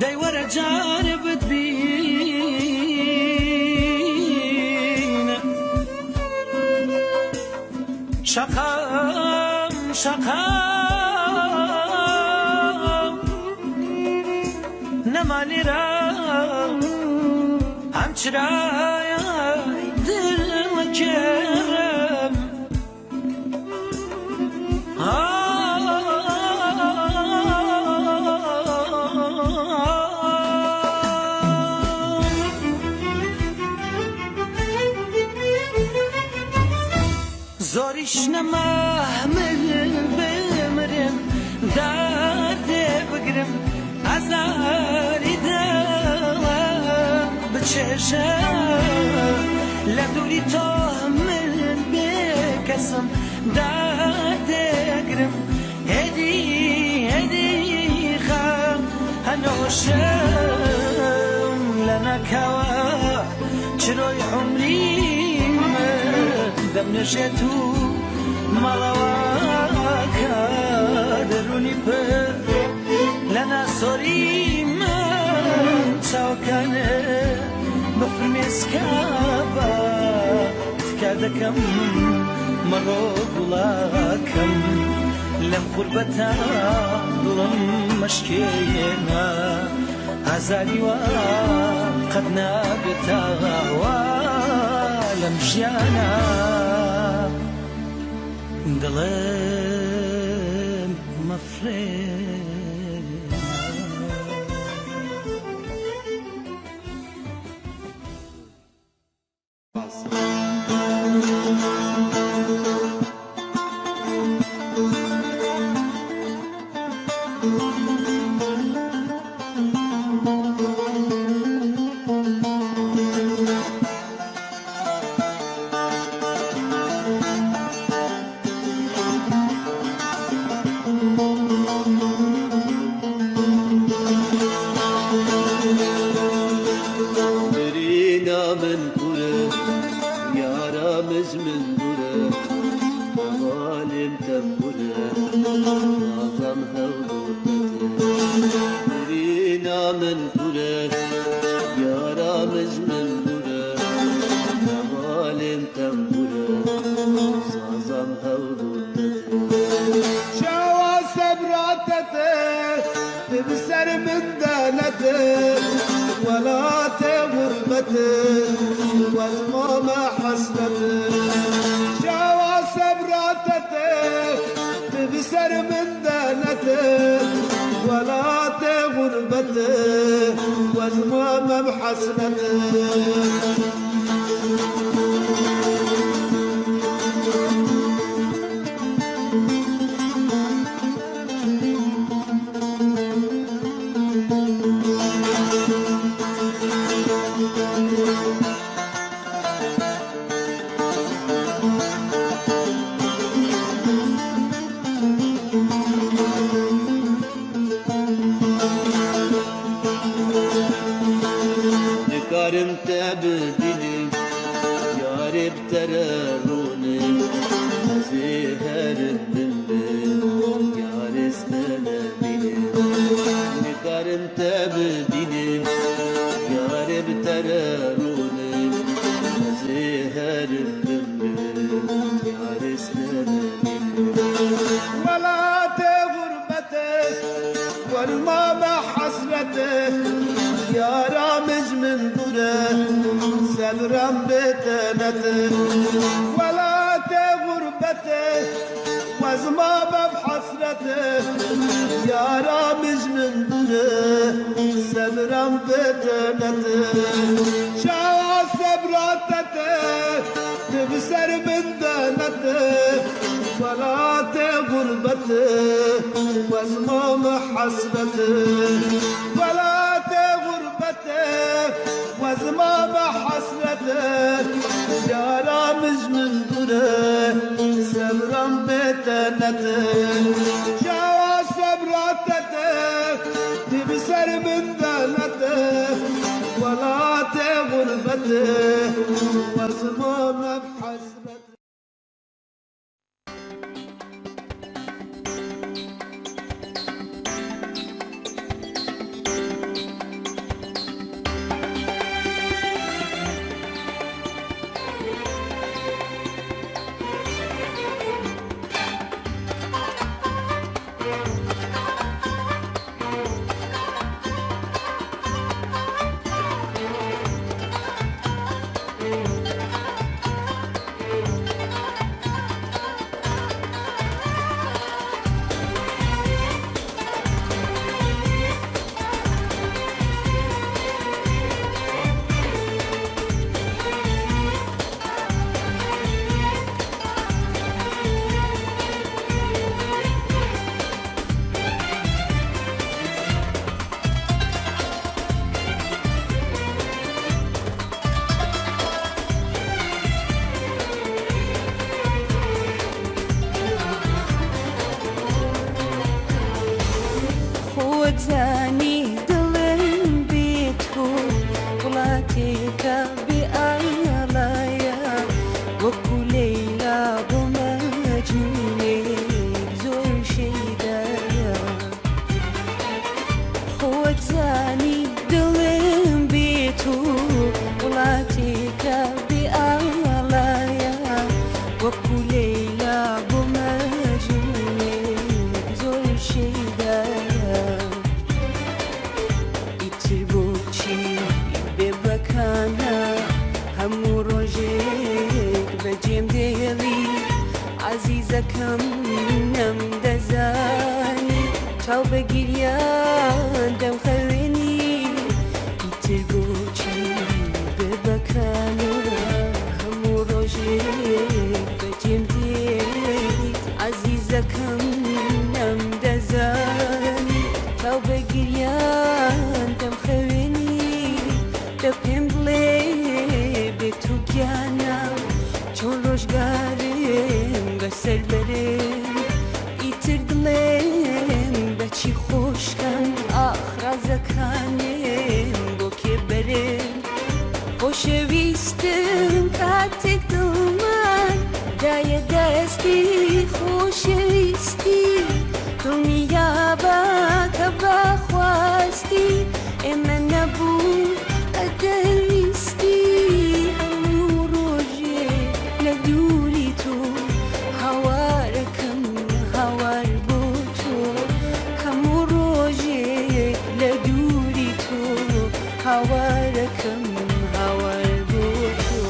دەی وەرە جارە بتبینە شەقام نەمالێرە ئەم چرایای دڵەکەم زۆریش نەماهمل بمرم دەردێ بگرم ئازاری دڵە بچێژە لە دووری تۆ من بێکەسم دەردێگرم هەدی خەم هەنۆشم لە لنا كوا چروي عمري من دم نشتو ملواكا دروني بر لنا صوري من تاوكانه بفرميس كابا تكادكم مرو بلاكم لم غربتا ظلم مشكينا عزالي وقد نابتا ولم جانا ظلم مفرينا وڵاتێکە بێ ئاڵایە وەکو لەیلا بۆ مەجنونێک زۆر شەیدایە خۆت زانی دڵم بێت و وڵاتێکە بێ ئاڵایە وەکو لەیلا بۆ مەجنونێک زۆر شەیدایە ئیتر بۆچی بێبەکانە هەموو ڕۆژێک بەجێم دێڵی عەزیزەکەم نەمدەزانی چاو بە گیریان دەمخەوێنی ئیتر بۆچی بێبەکانە هەموو ڕۆژێک بەجێم دێڵی عەزیزەکەم نەمدەزانی چاو بە گیریان دەمخەوێنی دە پێم بڵێ بێت و گیانە چۆن ڕۆژگارم بەسەر بەرم ئیتر دڵێم بەچی خۆشکەم ئاخرازەکانێم بۆ کێ بەرم خۆشەویستم کاتێک دڵمان دایە دەستی خۆشەویستی دڵنیابە کە بەخواستی ئێمە نەبوو ئەدەویستی هەموو ڕۆژێک لە دووری تۆ هاوارەکەم هاوار بۆ تۆ هەموو ڕۆژێک لە دووری تۆ هاوارەکەم هاوار بۆ تۆ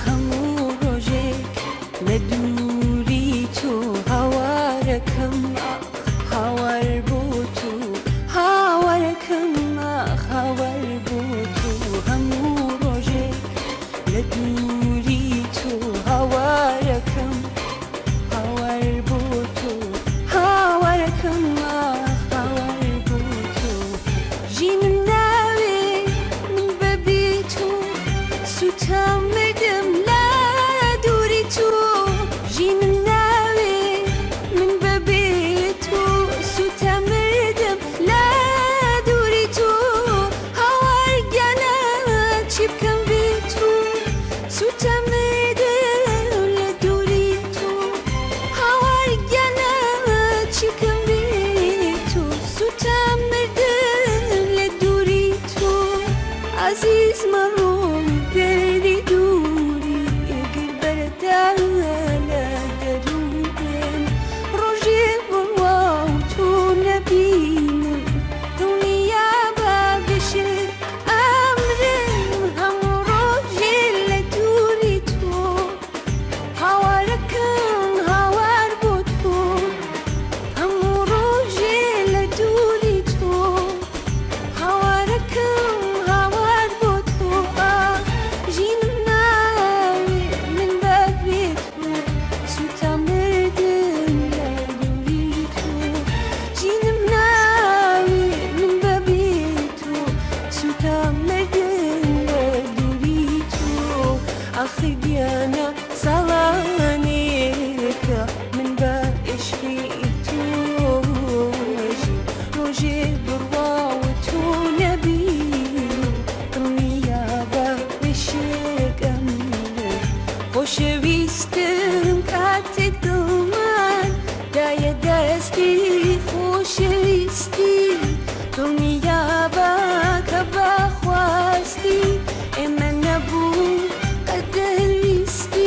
هەموو ڕۆژێک لە دووری تۆ هاوارەکەم هاوار بۆ تۆ هاوارەکەم هاوار بۆ تۆ هەموو ڕۆژێک لە دووری تۆ هاوارەکەم هاوار بۆ تۆ هاوارەکەم هاوار بۆ تۆ ژینم ناوێ من بەبێ تۆ سوتام مردم لە دووری تۆ ژینم ناوێ من بەبێ تۆ سوتام مردم لە دووری تۆ هاوارگیانە چی بکەم بێ تۆ سوتام مردم لە دووری تۆ هاوارگیانە چی بکەم بێ تۆ سوتام مردم لە دووری تۆ عەزیز مەڕۆم پێری دووری ئەگەر بەرەدا لە دەروونێن ڕۆژێک بڕوا و تۆ نەبینم دڵنیا بە بەشێر ئەمرم هەموو ڕۆژێک لە دووری تۆ هاوارەکەم هاوار بۆ تۆ هەموو ڕۆژێک لە دووری تۆ هاوارەکەم هاوار بۆ تۆ ژینم ناوێ من بەبێ تۆ سوتام مردم لە دووری تۆ ژینم ناوێ من بەبێ تۆ سوتام مردم لە دووری تۆ ئاخر گیانە ساڵانێکە من بە عشقی تۆ ژین ڕۆژێک بڕوا و تۆ نەبینم دڵنیا بە بەشێکم خۆشەویستم کاتێک دڵمان دایە دەستی خۆشەویستی دڵنیابە کە بەخواستی ئێمە نەبوو ئەدەویستی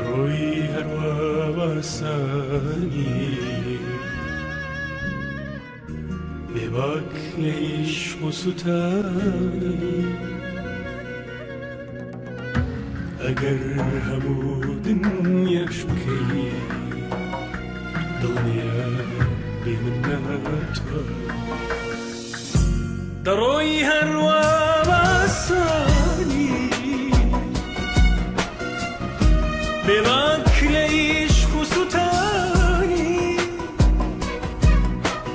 روی هر وابسانی بباک لعشق و ستانی اگر همو دنیاش بکی دنیا بی منت دروی هر وابسانی بباک لعشق و ستانی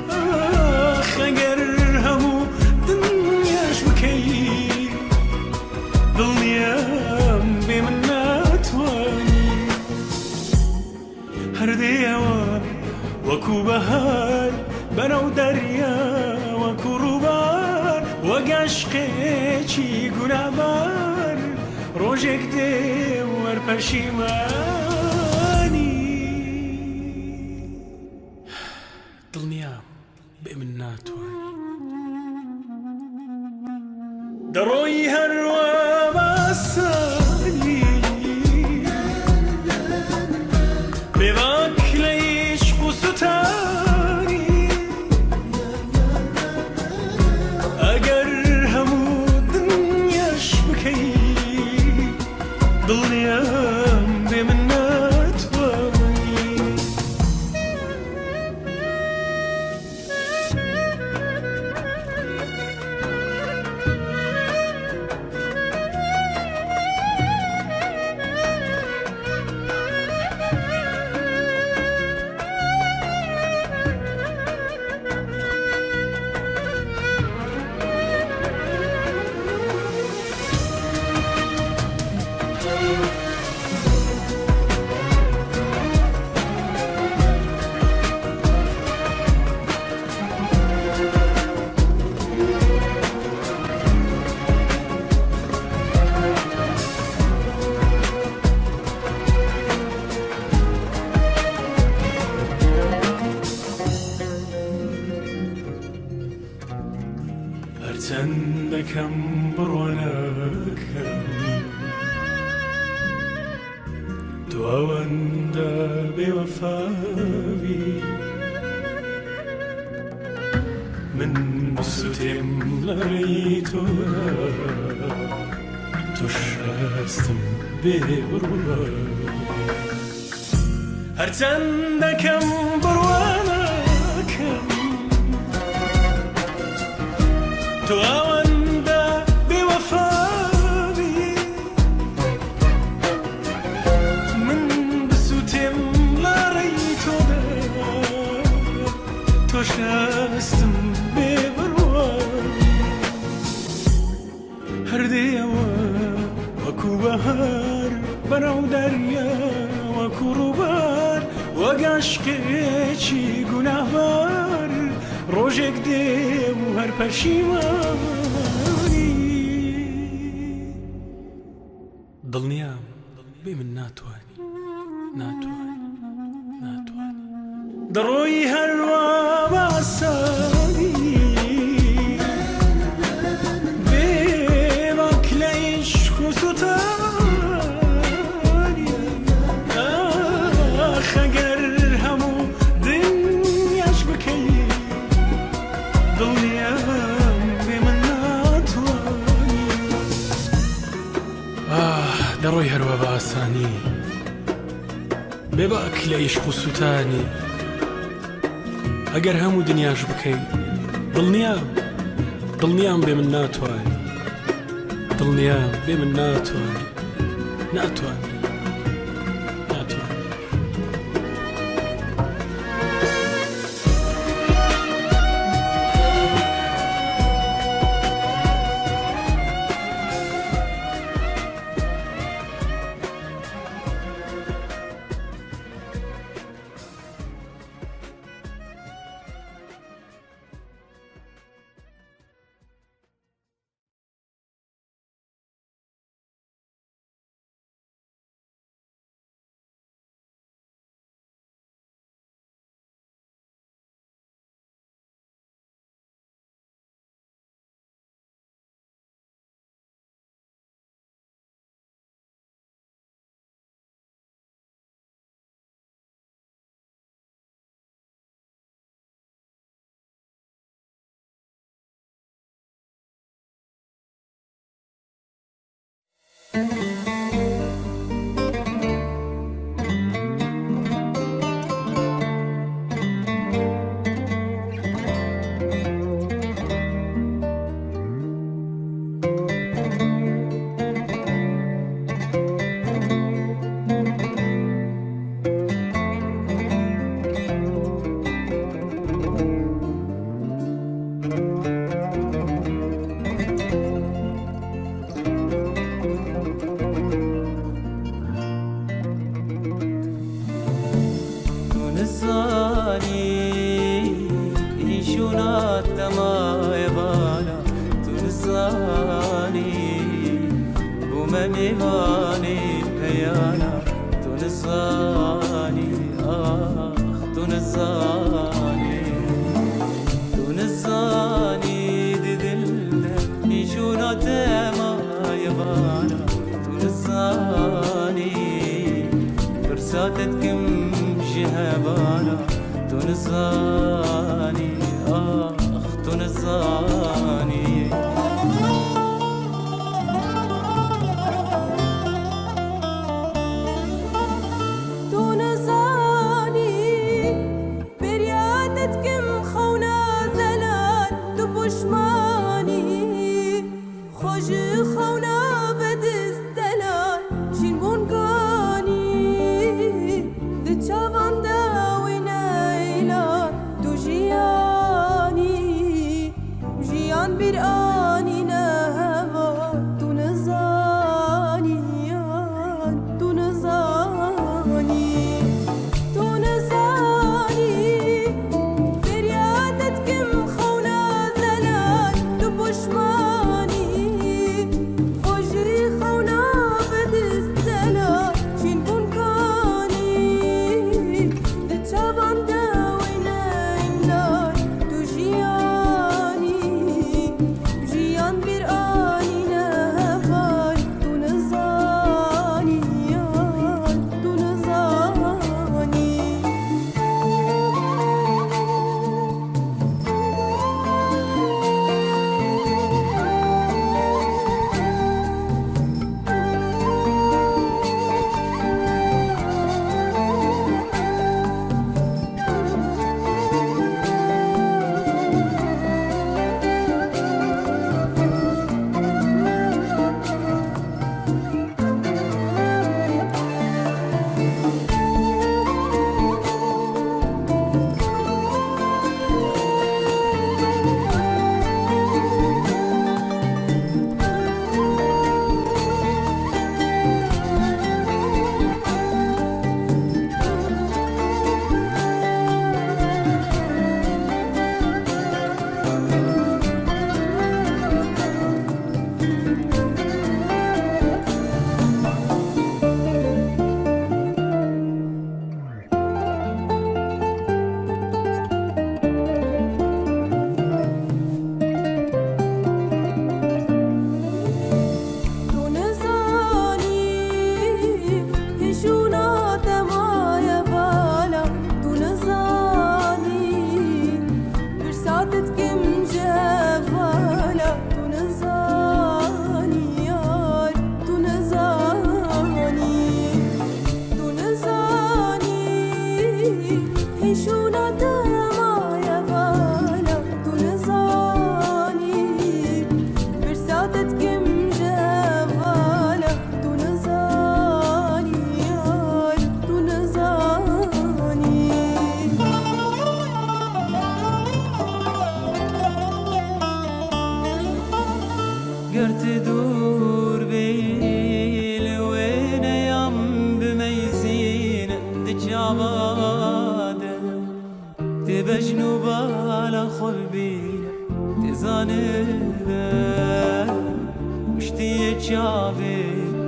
آخ اگر همو دنیاش بکی دڵنیام بێ من ناتوانی هەردێەوە وەکو بەهار بەنەو دەریا وەکو ڕووبار وەک عەشقێکی گونابار ڕۆژێک دێ وەرپەشیمانی دڵنیام بێ من ناتوانی دەڕۆی هەروە باسانی بێباک لە عیشق و سوتانی ئەگەر هەموو دنیاش بکەی دڵنیام بێ من ناتوانی هەرچەندەکەم بڕوانەکەم تو ئەوەندە بێوەفاوی من بسوتێم لەڕێی تۆدا توش هەستم بێبڕوانی هەرچەندەکەم بڕوانەکەم تو ئەوەندە بێوەفاوی من بسوتێم لەڕێی تۆدا تۆش هەستم بێبڕوانی هەردێەوە وەکو بەهار بەنەو دەریا وەکو ڕووبار وەک عەشقێکی گوناهبار ڕۆژێک دێ و هەر پەشیمانی دڵنیام بێ من ناتوانی دەڕۆی هەروە باسانی بێباک لە عیشق و سوتانی ئاخ ئەگەر هەموو دنیاش بکەی دڵنیام بێ من ناتوانی دەڕۆی هەروە بە ئاسانی بێباک لە عیشق و سوتانی ئەگەر هەموو دنیاش بکەی دڵنیام بێ من ناتوانی دڵنیام بێ من ناتوانێ ناتوانێ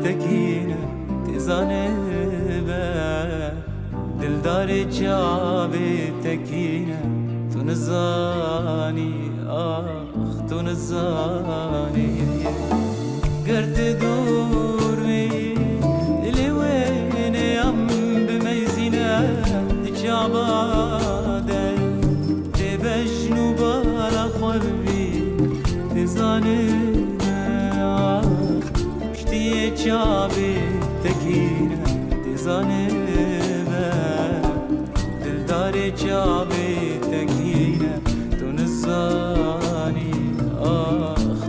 تكينا تزانبه دلدار جابي تكينا تنزاني تنزاني قرد دوري اللي وين يم بميزينة تجاباده تبجنو بالا خلبي تزانبه مشتي جابي تكينا تزانبه دلدار جابي تكينا تنزاني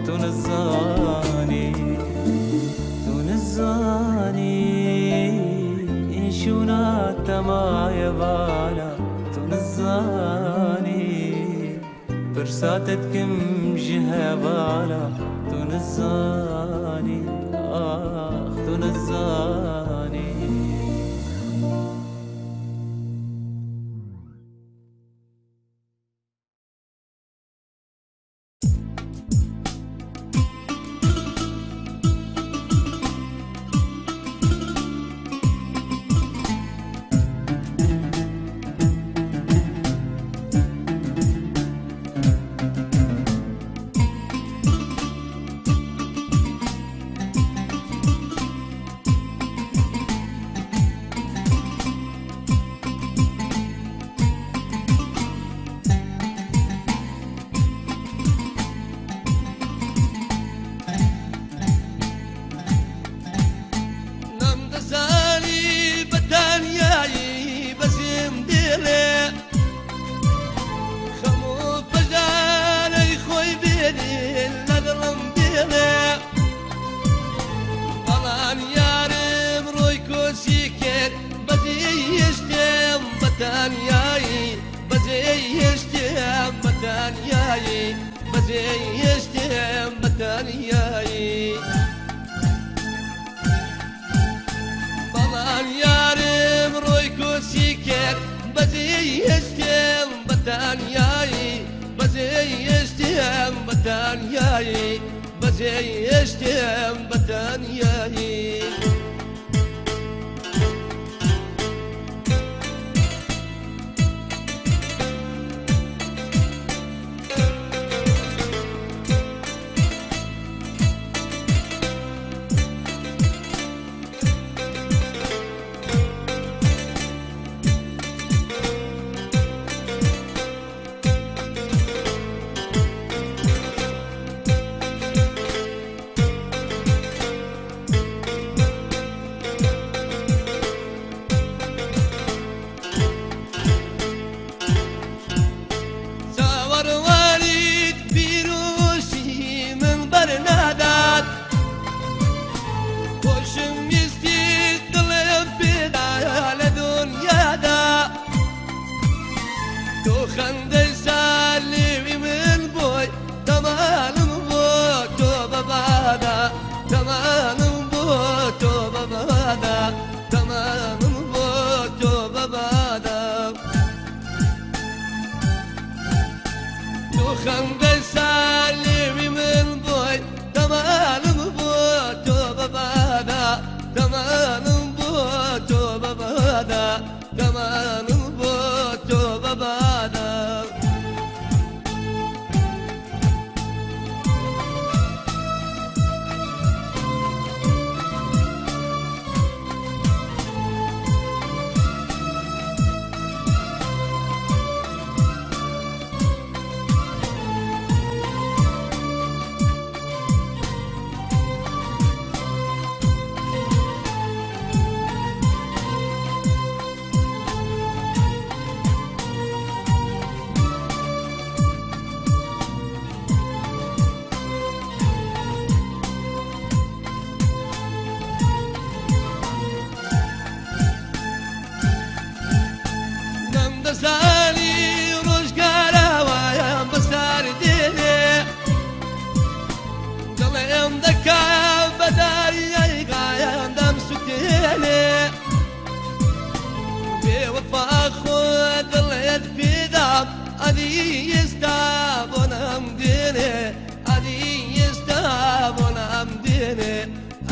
تنزاني تنزاني إنشونا تما يبالا تنزاني برساتتكم جهة بالا تنزاني تنزاني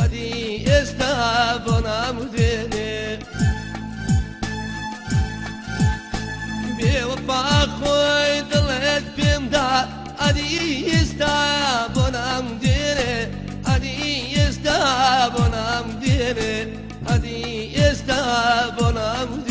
Adi يستابنا مديني بوفا خوي ضليت بمدار أدي يستابنا مديني أدي يستابنا مديني أدي يستابنا مديني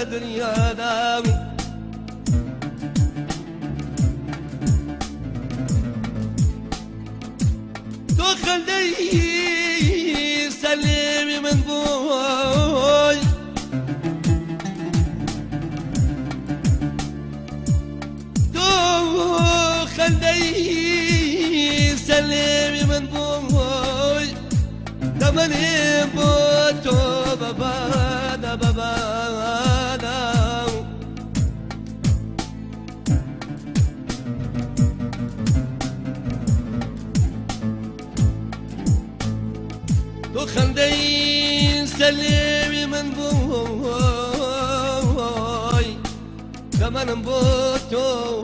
الدنيا دام دخل دي سلمي من بوي دخل دي سلمي من بوي دمني بوتو بابا بابا خلدين سلمي من بوي كمان بوتو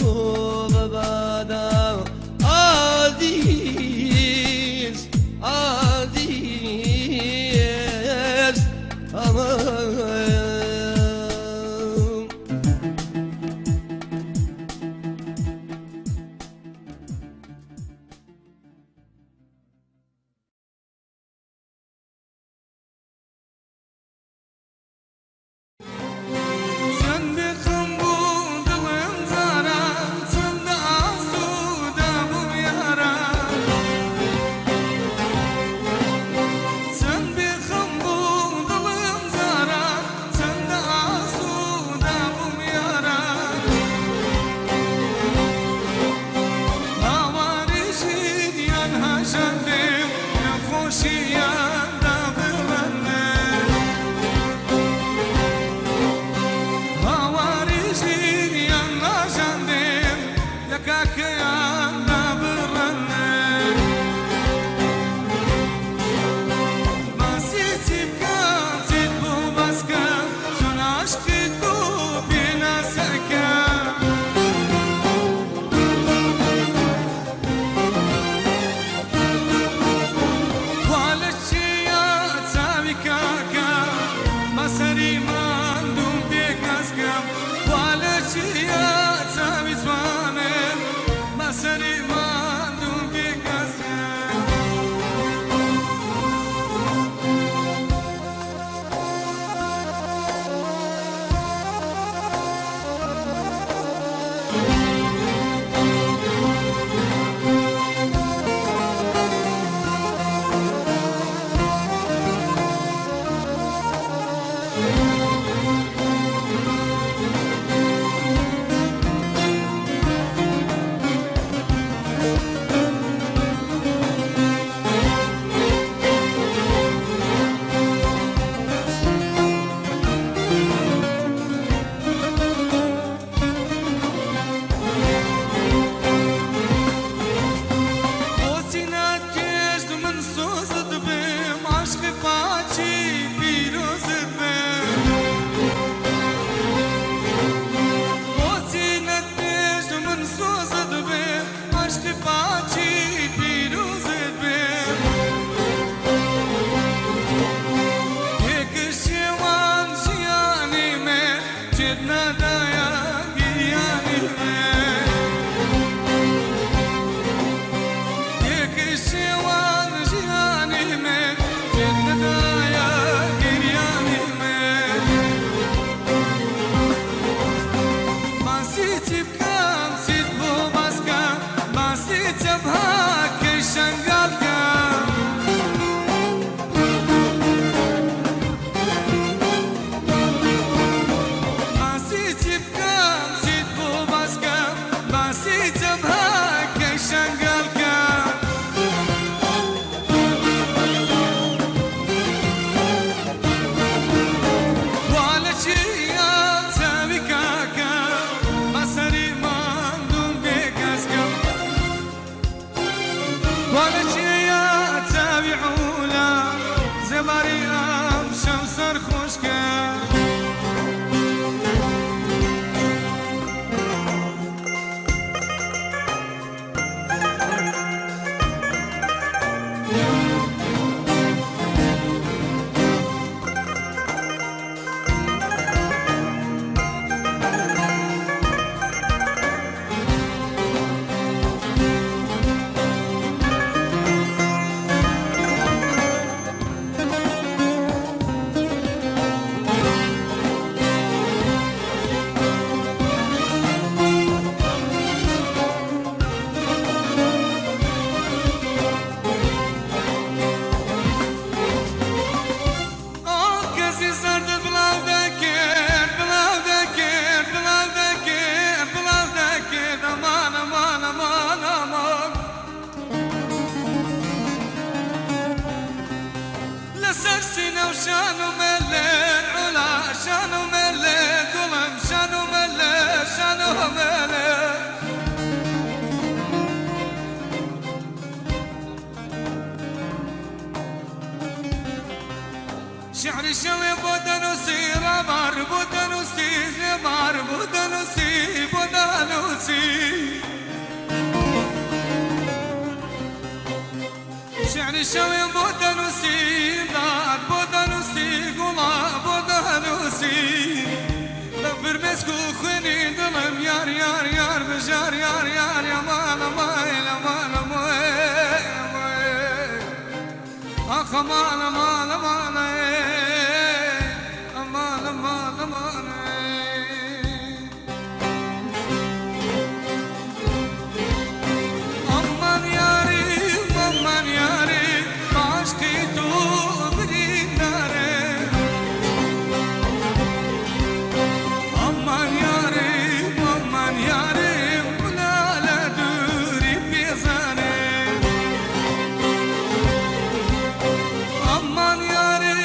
ببادا عزيز عزيز أمان Sen de kambul dılın zara جبهة كي شنقلك ماسي تبقى مسيت بو باسكا ماسي جبهة كي شنقلك ولا شي يا تساوي كاكا مساري مندوم بكاسكا ولا شي يا تساوي عولا زباري امشى وسرخوشكا شانو ملل علا شانو ملل قلم شانو ملل شانو ملل شعري شوي بودنوسي رمار بودنوسي رمار بودنوسي بودنوسي شعري شوي بودنوسي دار بودنوسي قلا بودنوسي لفر مسكو خني دلم يار يار يار بجار يار يار يا مالا مالا مالا مالا اخ مالا مالا مالا مالا مالا مالا aman yarim aman yarim aşkı tu brindare aman yarim bulala duri pizane aman yarim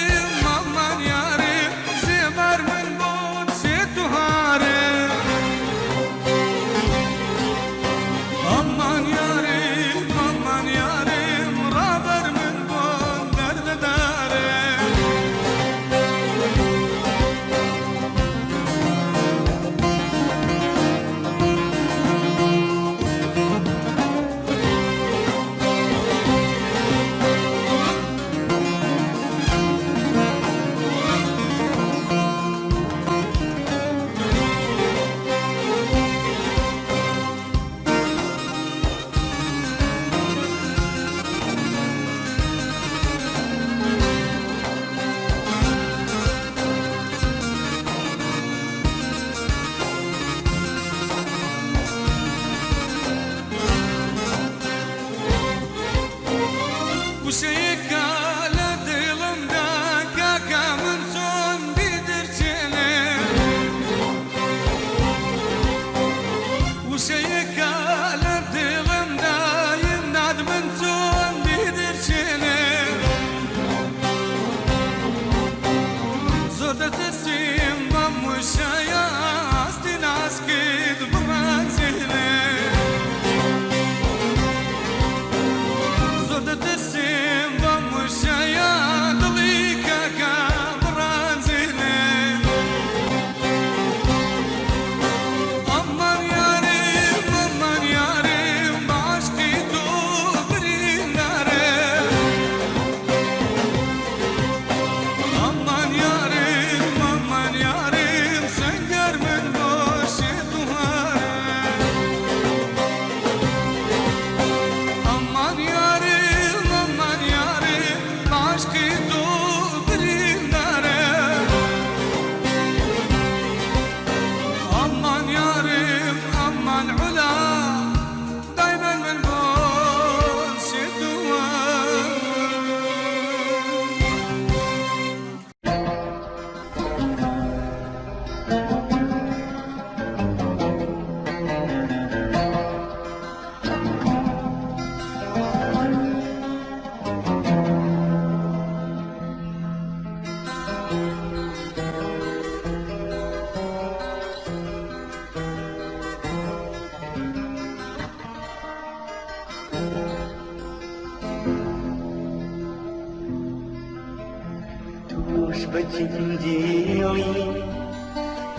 توش بجنديلي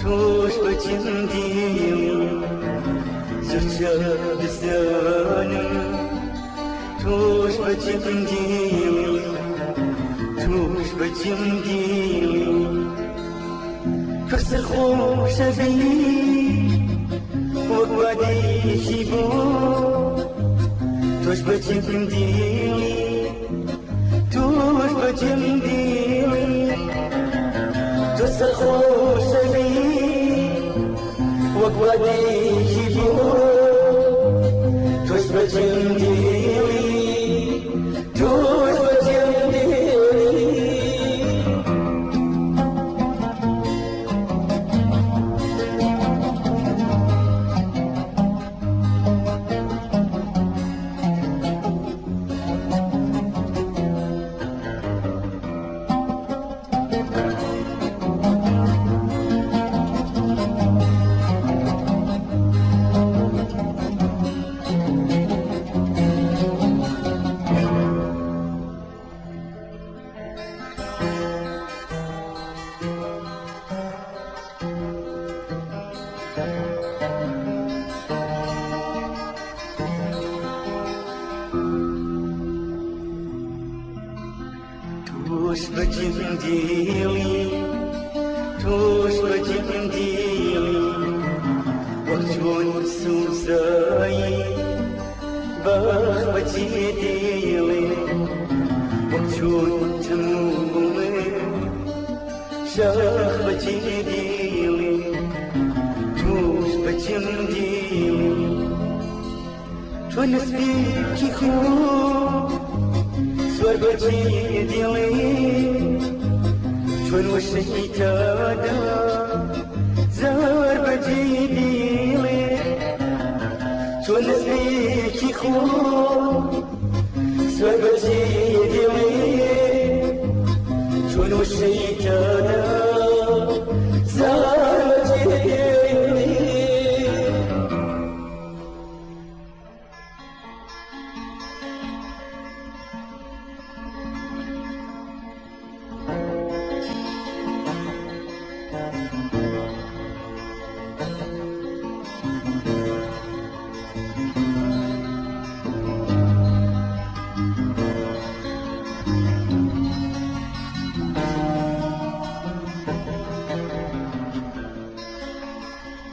توش بجنديلي زرجة بزانم توش بجنديلي توش بجنديلي فرس خوش بي وقوادي جيبو توش بجنديلي توش بجنديلي توش خوش بي وقوادي جيبو توش بجنديلي توش بجنديلي توش بجنديلي توش بجنديلي وقتون سوزاي باخ بجديلي وقتون تمومي شاخ بجديلي توش بجنديلي تونس بيكي خوب سوار بجديلي شون وشكي تادا زار بجديلي شون نسبيكي خو سوار بجديلي شون وشكي تادا زار بجديلي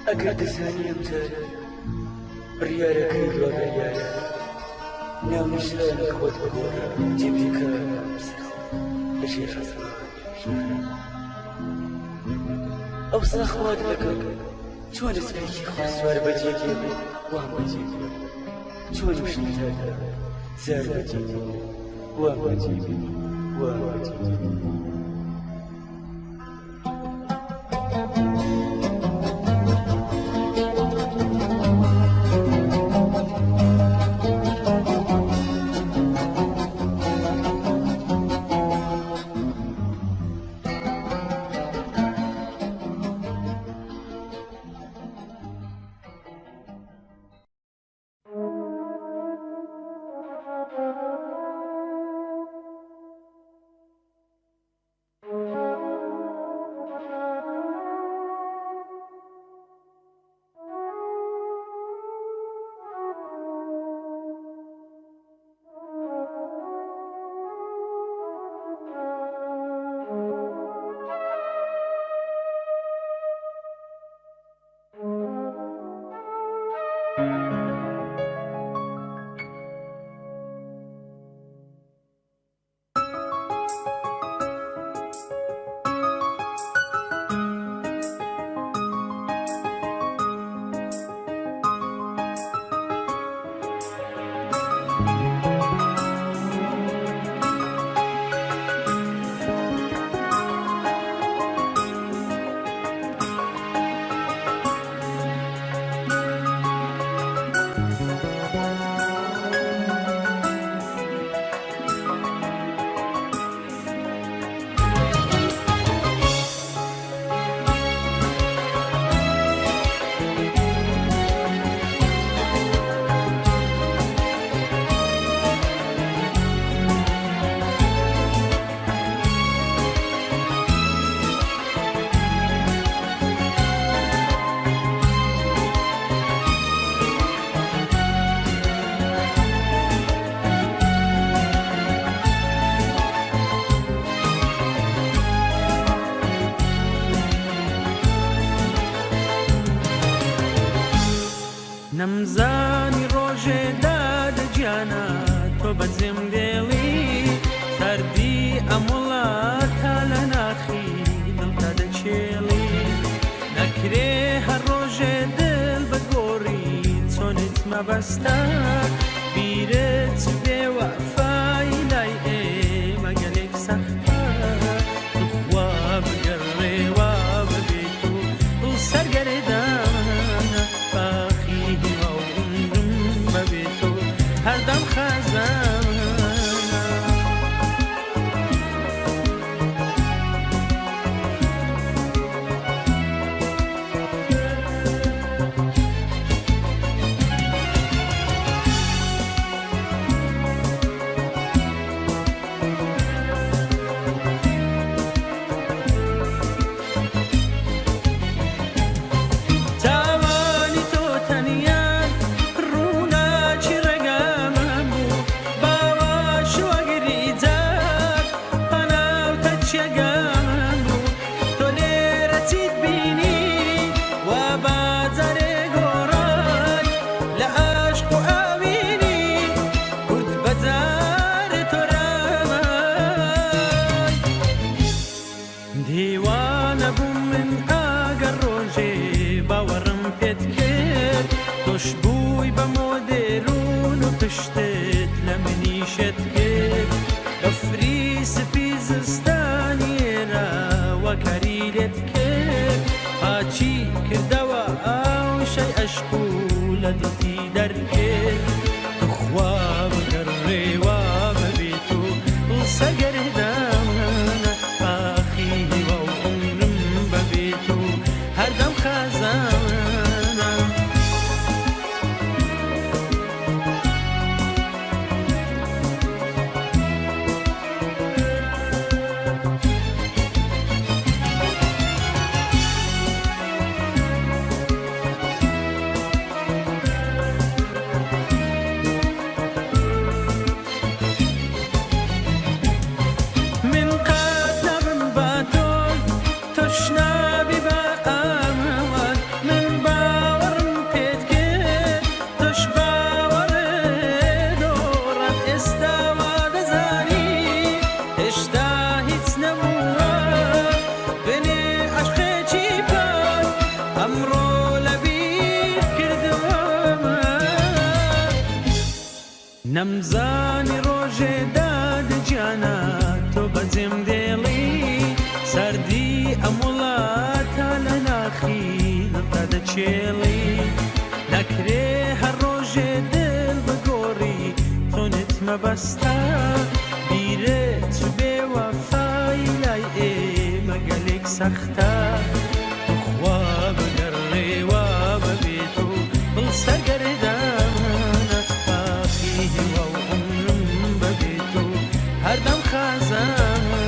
أقعد ثاني أمتى بريالك يقوى بريالك نام شلالك وتبكورة جيبك بشي خسران أو صاخوات لك شون اسميكي خسوار بجيكي وام بجيكي شون مش نتادا زار بجيكي وام بجيكي وام بجيكي تو بزم دلی سردی امولا تلناخی دل تد چلی نکره هر روز دل بگوری چونت مبسته بیرت به وفای لای مگلک سخته تو خواب گره و ببیتو تو سرگردان باخی و عمرم ببیتو هر دم خزان نمزانی روز داد جانا تو بزم دلی سردی امولا تلناخی داد چلی نکره هر روز دل بگوری خونت مبسته بیرت به وفای لای مگلک سخته تو خواب گره و ببیتو بل سرگردان هر دم خزان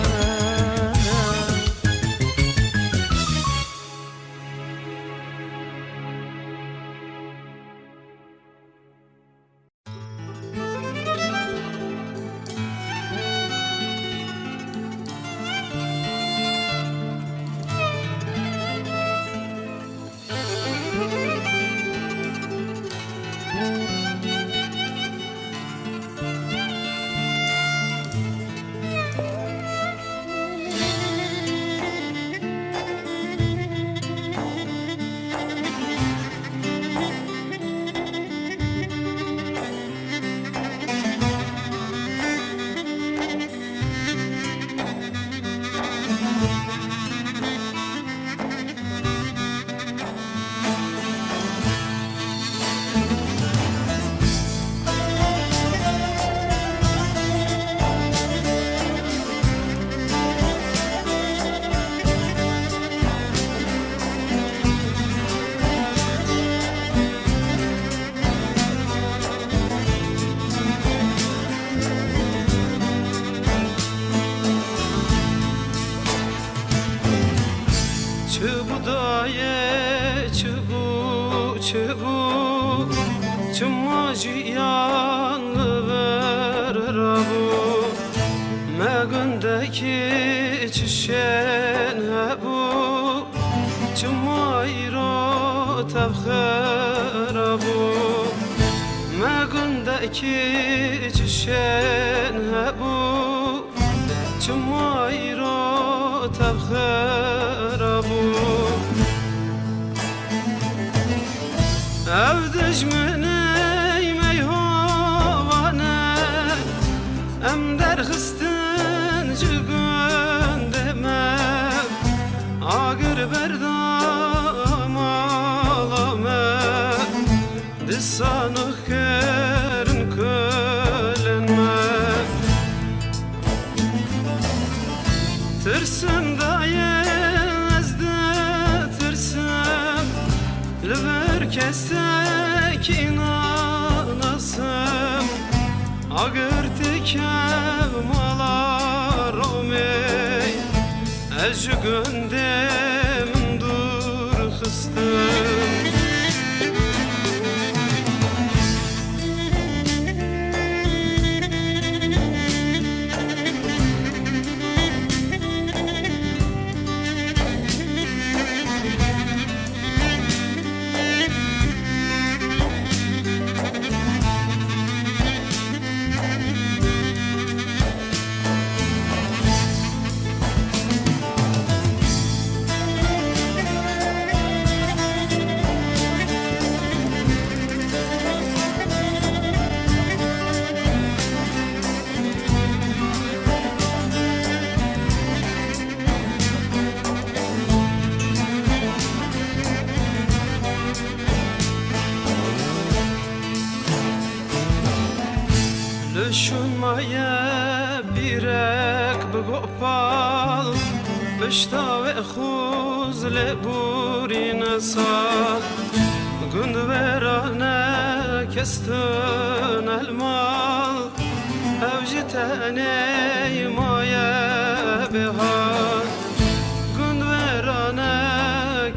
تفخر ابو ما قندك تشين چمایرو تبخرابو او دجمنی میهوانه ام در خستن جگن دمم آگر بردام آلامم دسانو کرن کلنمم ترسم دایز ده ترسم لبر kestek inanasım Ağır tekev malar omey Eci gündem dur kıstım Düşünmeye birek bgopal Bişta ve khuz leburine sal Günd verane kestin elmal Evci teney maye behal Günd verane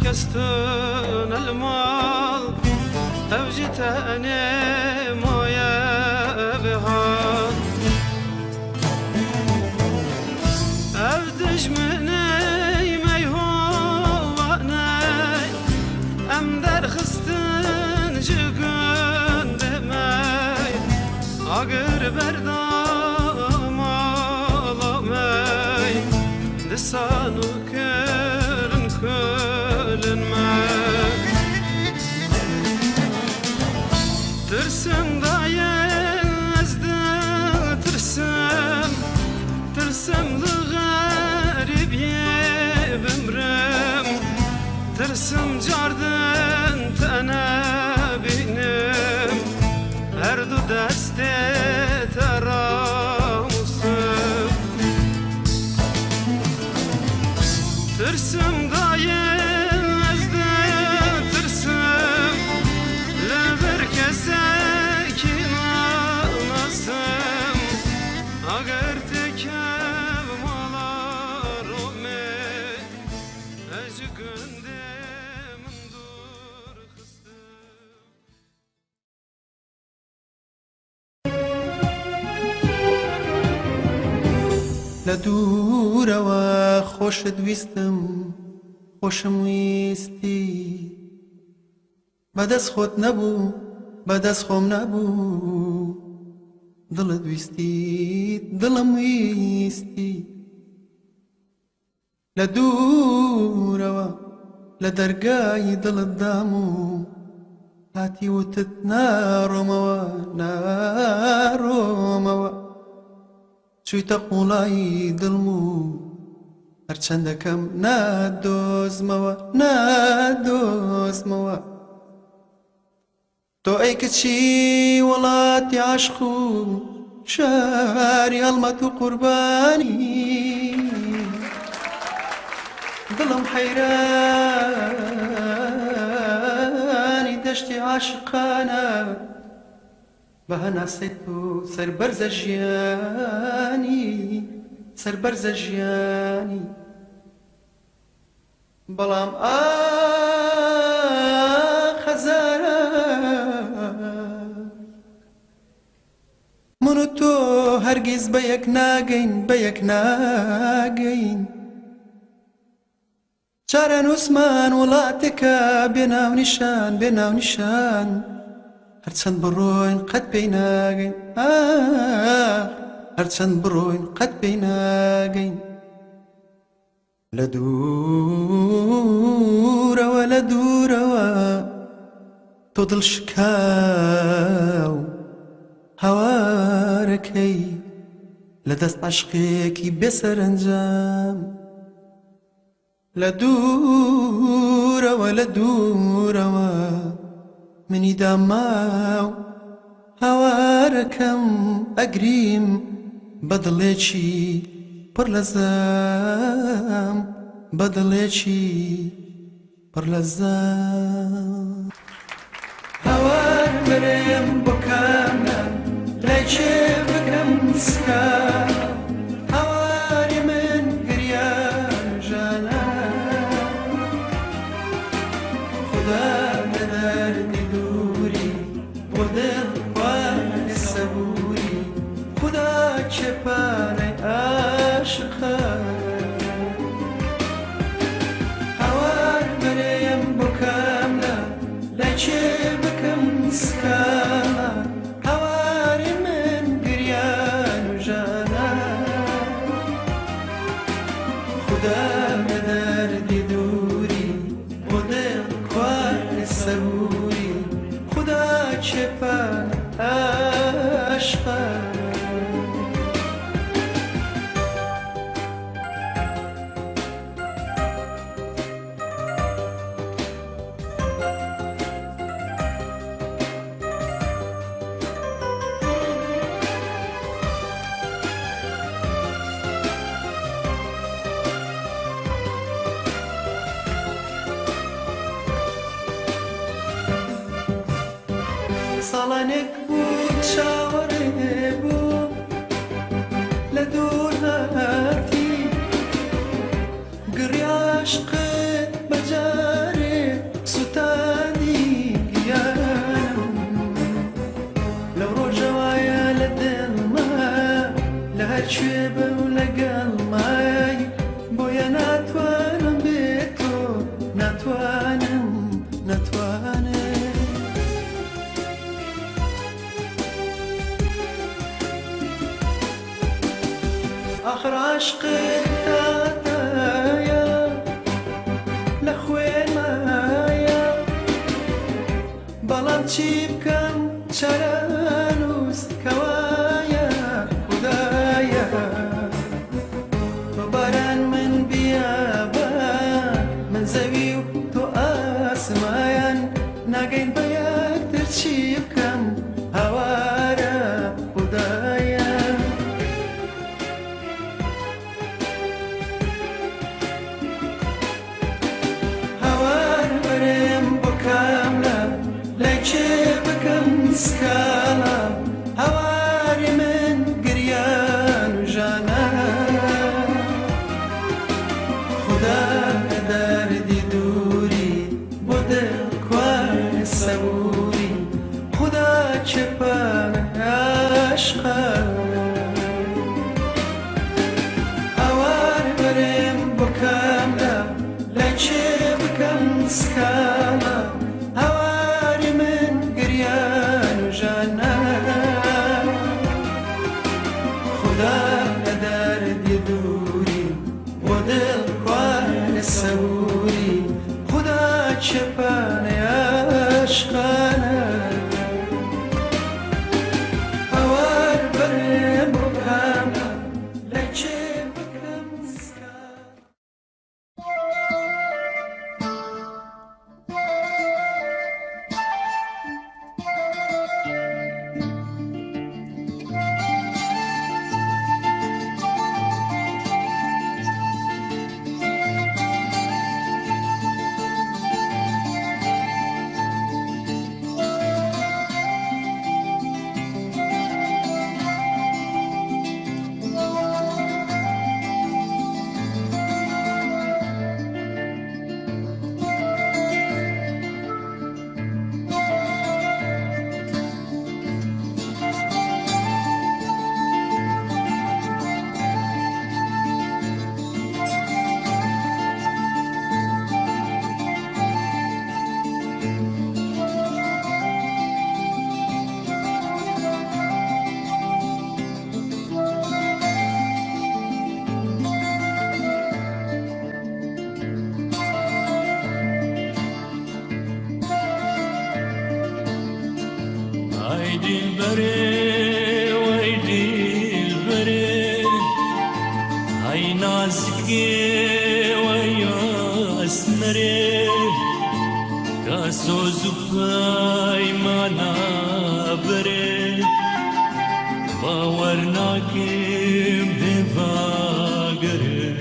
kestin elmal Evci teney maye behal Ev dejmeney meyhovaney Em derxistin jigün demey Agır berdam alamey Disanu kerin kölünmey Tırsım dayezde tırsım Tırsımlı garip yebimrim Tırsım cardın tene benim Her du deste teramusum Tırsım dayezde tırsım Lever kesek inanasım Agar tekev malar omey Eci gündem dur kıstım لدورەوە خۆشت ویستم خۆشم ویستی بەدەست خۆت نەبوو بەدەست خۆم نەبوو دڵت ویستیت دڵم ویستی لە دوورەوە لە دەرگای دڵت دام و هاتی وتت ناڕۆمەوە ناڕۆمەوە چوویتە قوڵایی دڵم و هەرچەندەکەم نادۆزمەوە نادۆزمەوە تۆ ئەی کچی وڵاتی عاشق و شاری هەڵمەت و قوربانی دڵم حەیرانی دەشتی عاشقانە بە هەناسەیت و سەربەرزە ژیانی سەربەرزە ژیانی بەڵام خەزارە من و تۆ هەرگیز بە یەک ناگەین بە یەک ناگەین چارە نووسمان وڵاتێکە بێناو نیشان بێناو نیشان هەرچەند بڕۆین قەت پێی ناگەین هەرچەند بڕۆین قەت پێی ناگەین لە دوورەوە لە دوورەوە تۆ دڵشکاو هەوارەکەی لە دەست عەشقێکی بێسەرئەنجام لە دوورەوە لە دوورەوە منی داماو هەوارەکەم ئەگریم بە دڵێکی پڕ لە زەم بە دڵێکی پڕ لە زەم هەوار بەرێم بۆ کامە لای چێ بکەم سکا هەواری من گریان ژانە خدا لە دەردی دووری بۆ دڵ خوای سەبووری خدا چێپانەی عاشقە هەوار بەرێم بۆ کامە لای چێ بکەم سکا هەواری من گریان ژانە خدا لە دەردی دووری بۆ دڵ خوای سەبووری خدا چێپانەی عاشقە ساڵانێک بوو چاوەڕێ بوو لە دوور هاتی گڕی عاشقت بەجارێ سوتانی گیانم لەو ڕۆژەوایە لە دڵما لە هەرکوێ بە و لەگەڵمای بۆیە ناتوانم بێت تۆ ناتوانم آخر عشقت تاتایە لە خوێن مایە بەڵام چی بکەم چارەنووس کەوایە خودایە تۆ باران من بیابە من زەوی و تۆ ئاسمایان ناگەین بە یەکتر چی بکەم هەوارە خودایە سکاڵە هەواری من گریان و ژانە خدا لە دەردی دووری بۆ دڵ خوای سەبووری خدا چێپانەی عاشقە هەوار بەرێم بۆ کامە لای چێ بکەم سکاڵە هەواری من گریان خدا لە دەردی دووری بۆ دڵ خوای سەبووری خدا چێپانەی عاشقانە هەوار بەرێم بۆ کامە لای چێ بکەم سکا پایمانا بره باور ناکم دواگره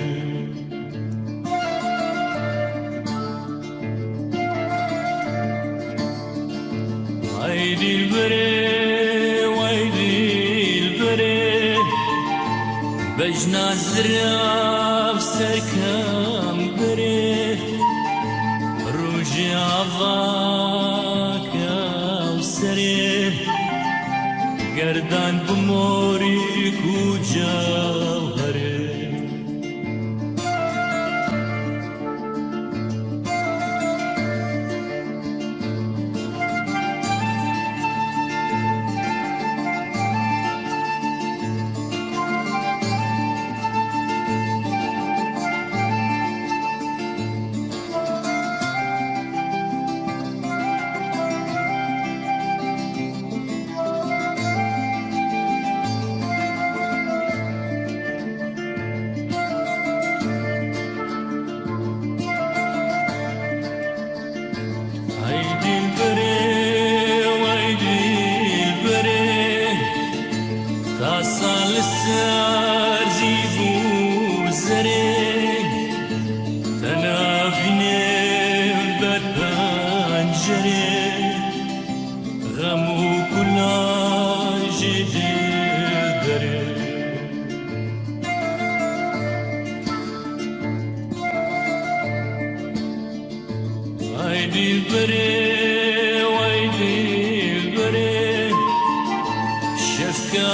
وای دل بره بجنا زراب سرکم بره روژی آواکم سره گردن بموری کجاوره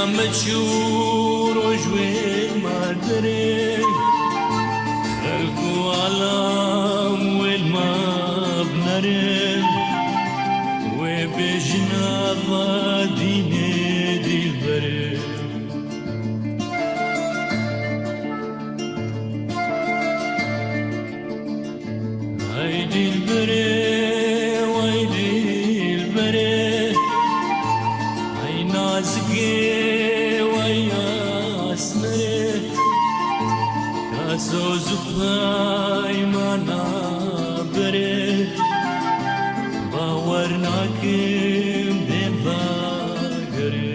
مجور وجوين ما دري خلقوا عالم وين ما بنرم وبجنا ضاديني دي البرم هيدي البرم وهيدي البرم هاي نازقي پایمانا بره باور ناکم دواگره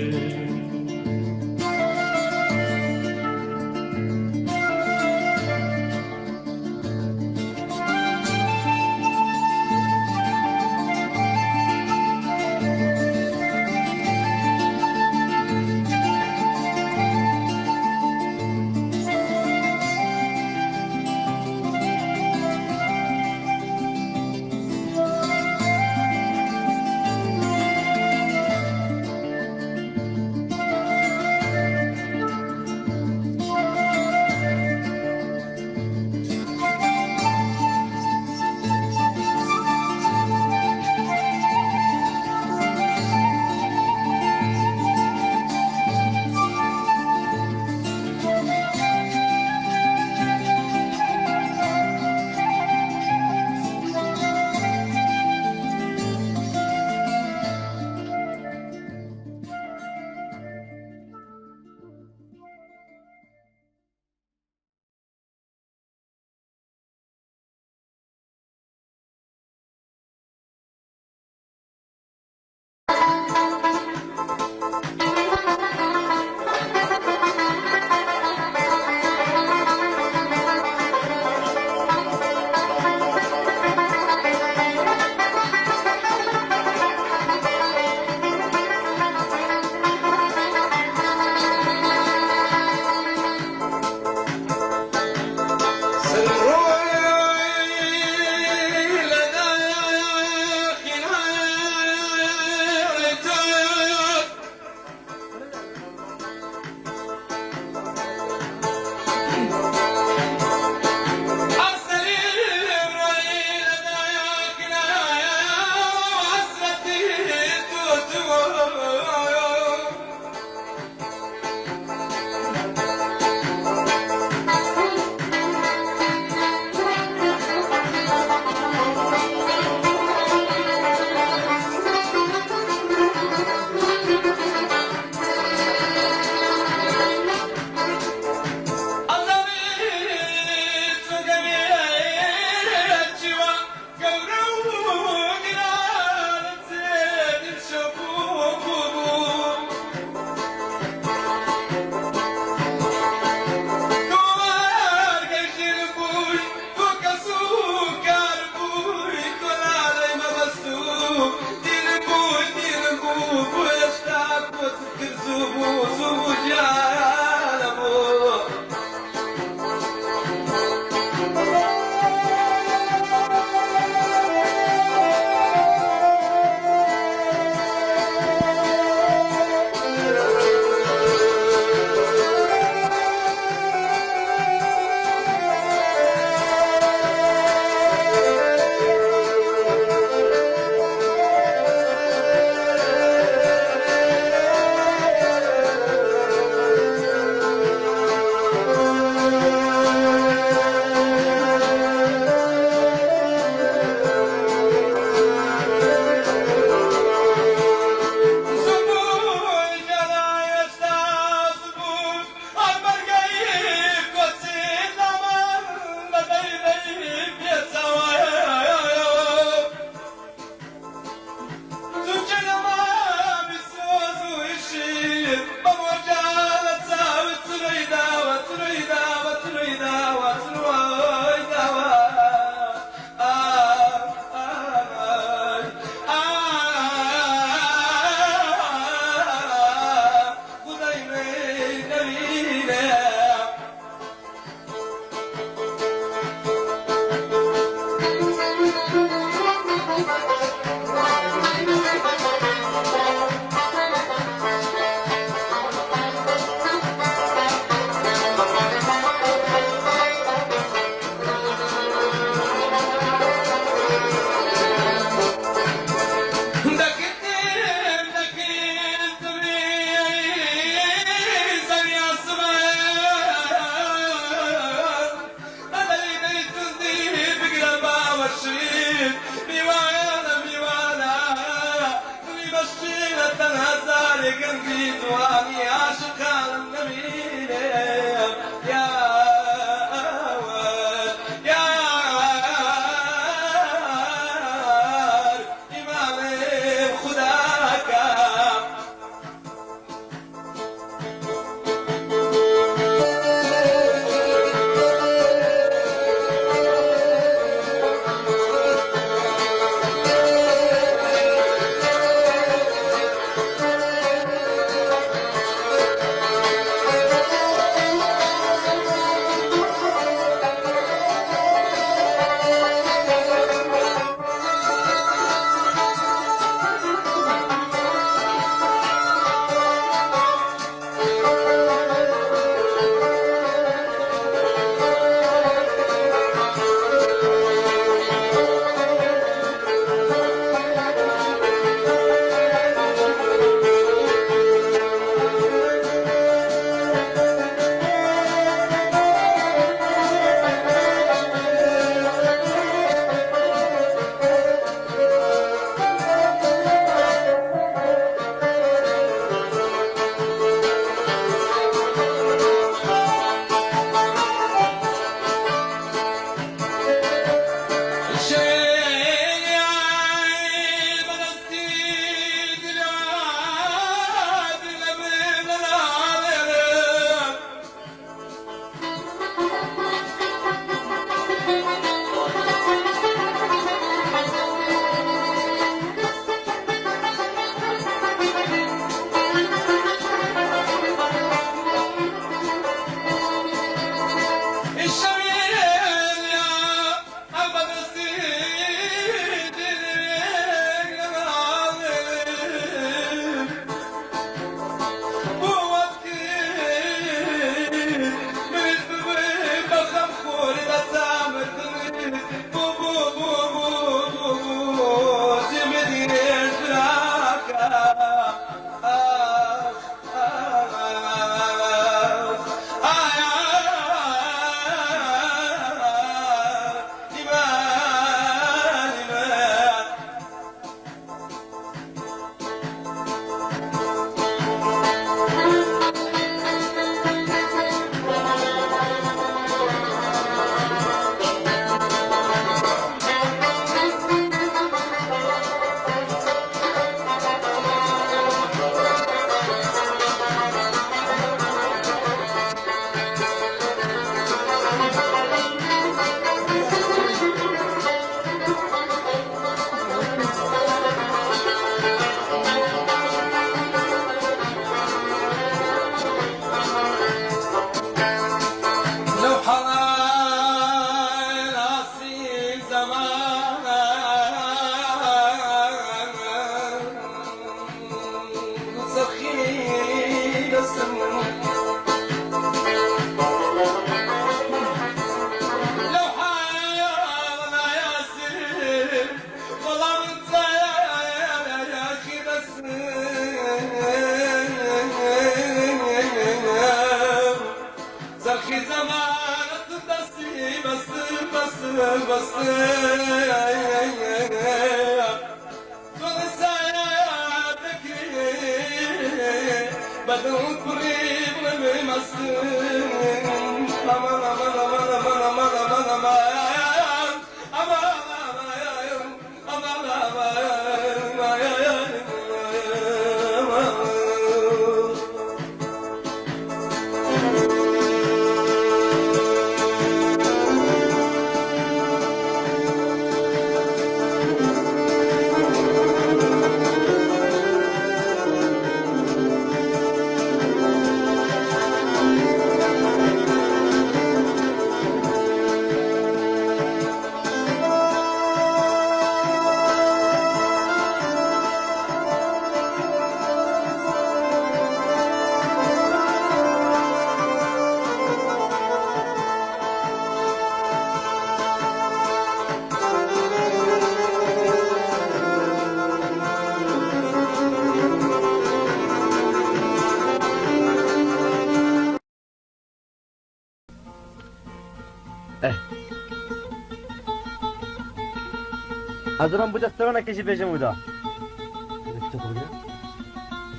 حضرم بوده سترانه کشی بیشم بوده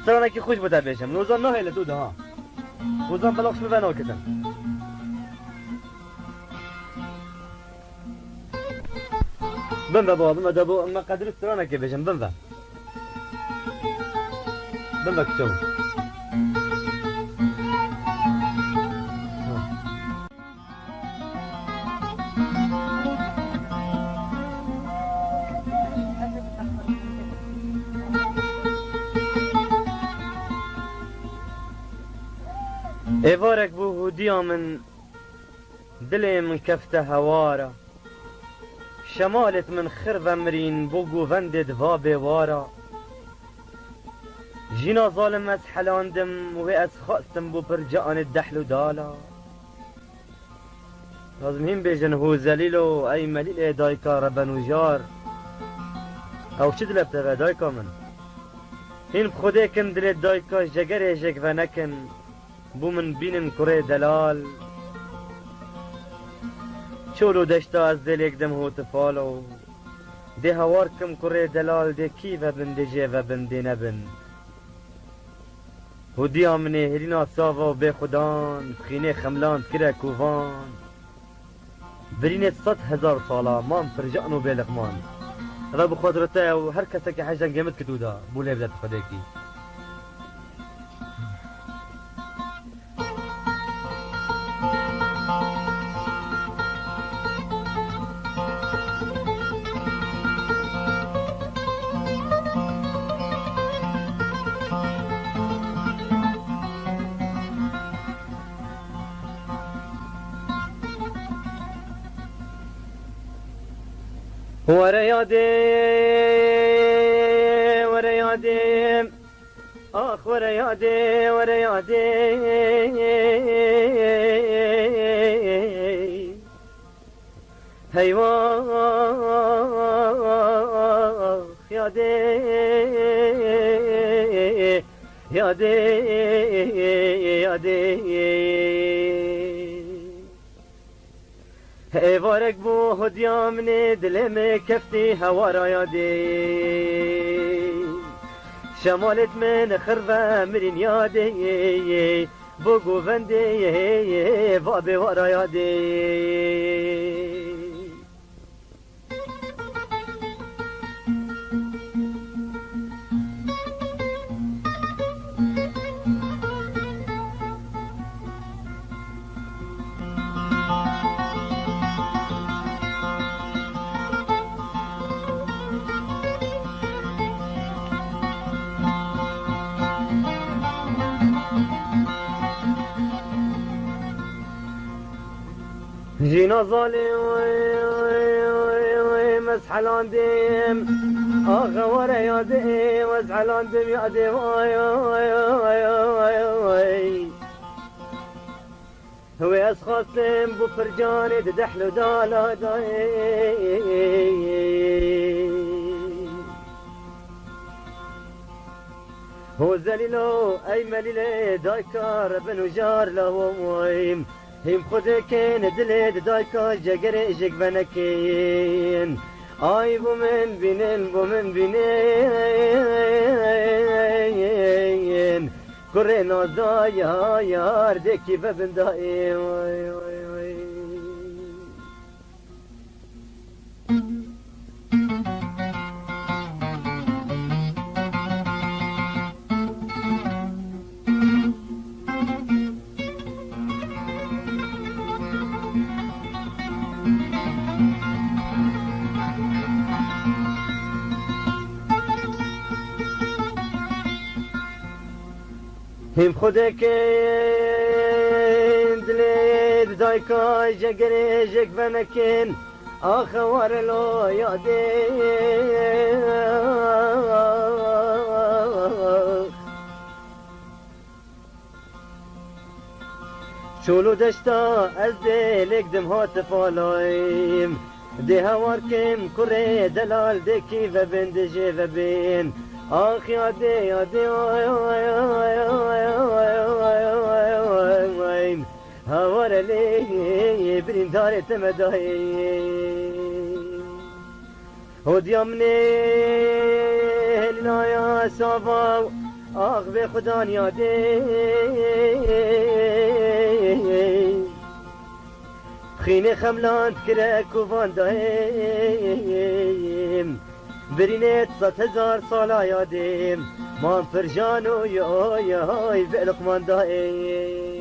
سترانه کی خوش بوده بیشم نوزان نه هیله دوده ها نوزان بلاخش ببنو کتن بنبه بابا بنبه اما قدر سترانه کی بیشم بنبه بنبه کچو ایوارک بو هودیا من دلی من کفته هوارا شمالت من خرو مرین بو گووندت و بیوارا جینا ظالم از حلاندم و از خواستم بو پر جان دحل و دالا لازم هم بیجن هو زلیلو ای ملیل دایکا ربن و جار او چی دلب تغی دایکا من هین بخوده کن دل دایکا جگر جگ و نکن بو من بینن کره دلال چولو دشتا از دل اکدم هو تفالو ده هوار کم کره دلال ده کی و بن ده جه و بن ده نبن هو دیا منه هرینا ساوا و به خودان بخینه خملان کره کوفان برینت 100,000 سالا مان فرجان و بلغمان را بخاطرته و هر کسی که حجن گمت کتودا بوله بدت خداکی وريادي آخ وريادي هيواخ يادي ایوارک بو هدیا من دل میں کفتی هوا را یادی شمالت من خرو مرین یادی بو گوونده و به را یادی جينا ظالم مسحلان ديم آغا ورا يادي مسحلان ديم يادي هو أسخاصم بو فرجاني دحلو دالا داي هو زليلو أي مليلي دايكار بنو جار لهم هم خودکن دل دایکا جگر جگونکین آی بومن بینن کره نازای یار دکی ببندای وای وای وای هم خودکن دل دایکا جگر جگونکین آخوار لو یاده چولو دشتا از دلک دم هات فالایم ده هوار کم کره دلال دکی و بندجه و بین آخ یاده یاده هوار لی برین داره تمدایی هدیم نه نایا ساوا آخ به خدا یاده خینه خملاند کره کوان دایم برینت 100,000 سال یادیم من فرجانو یای به لقمان دایم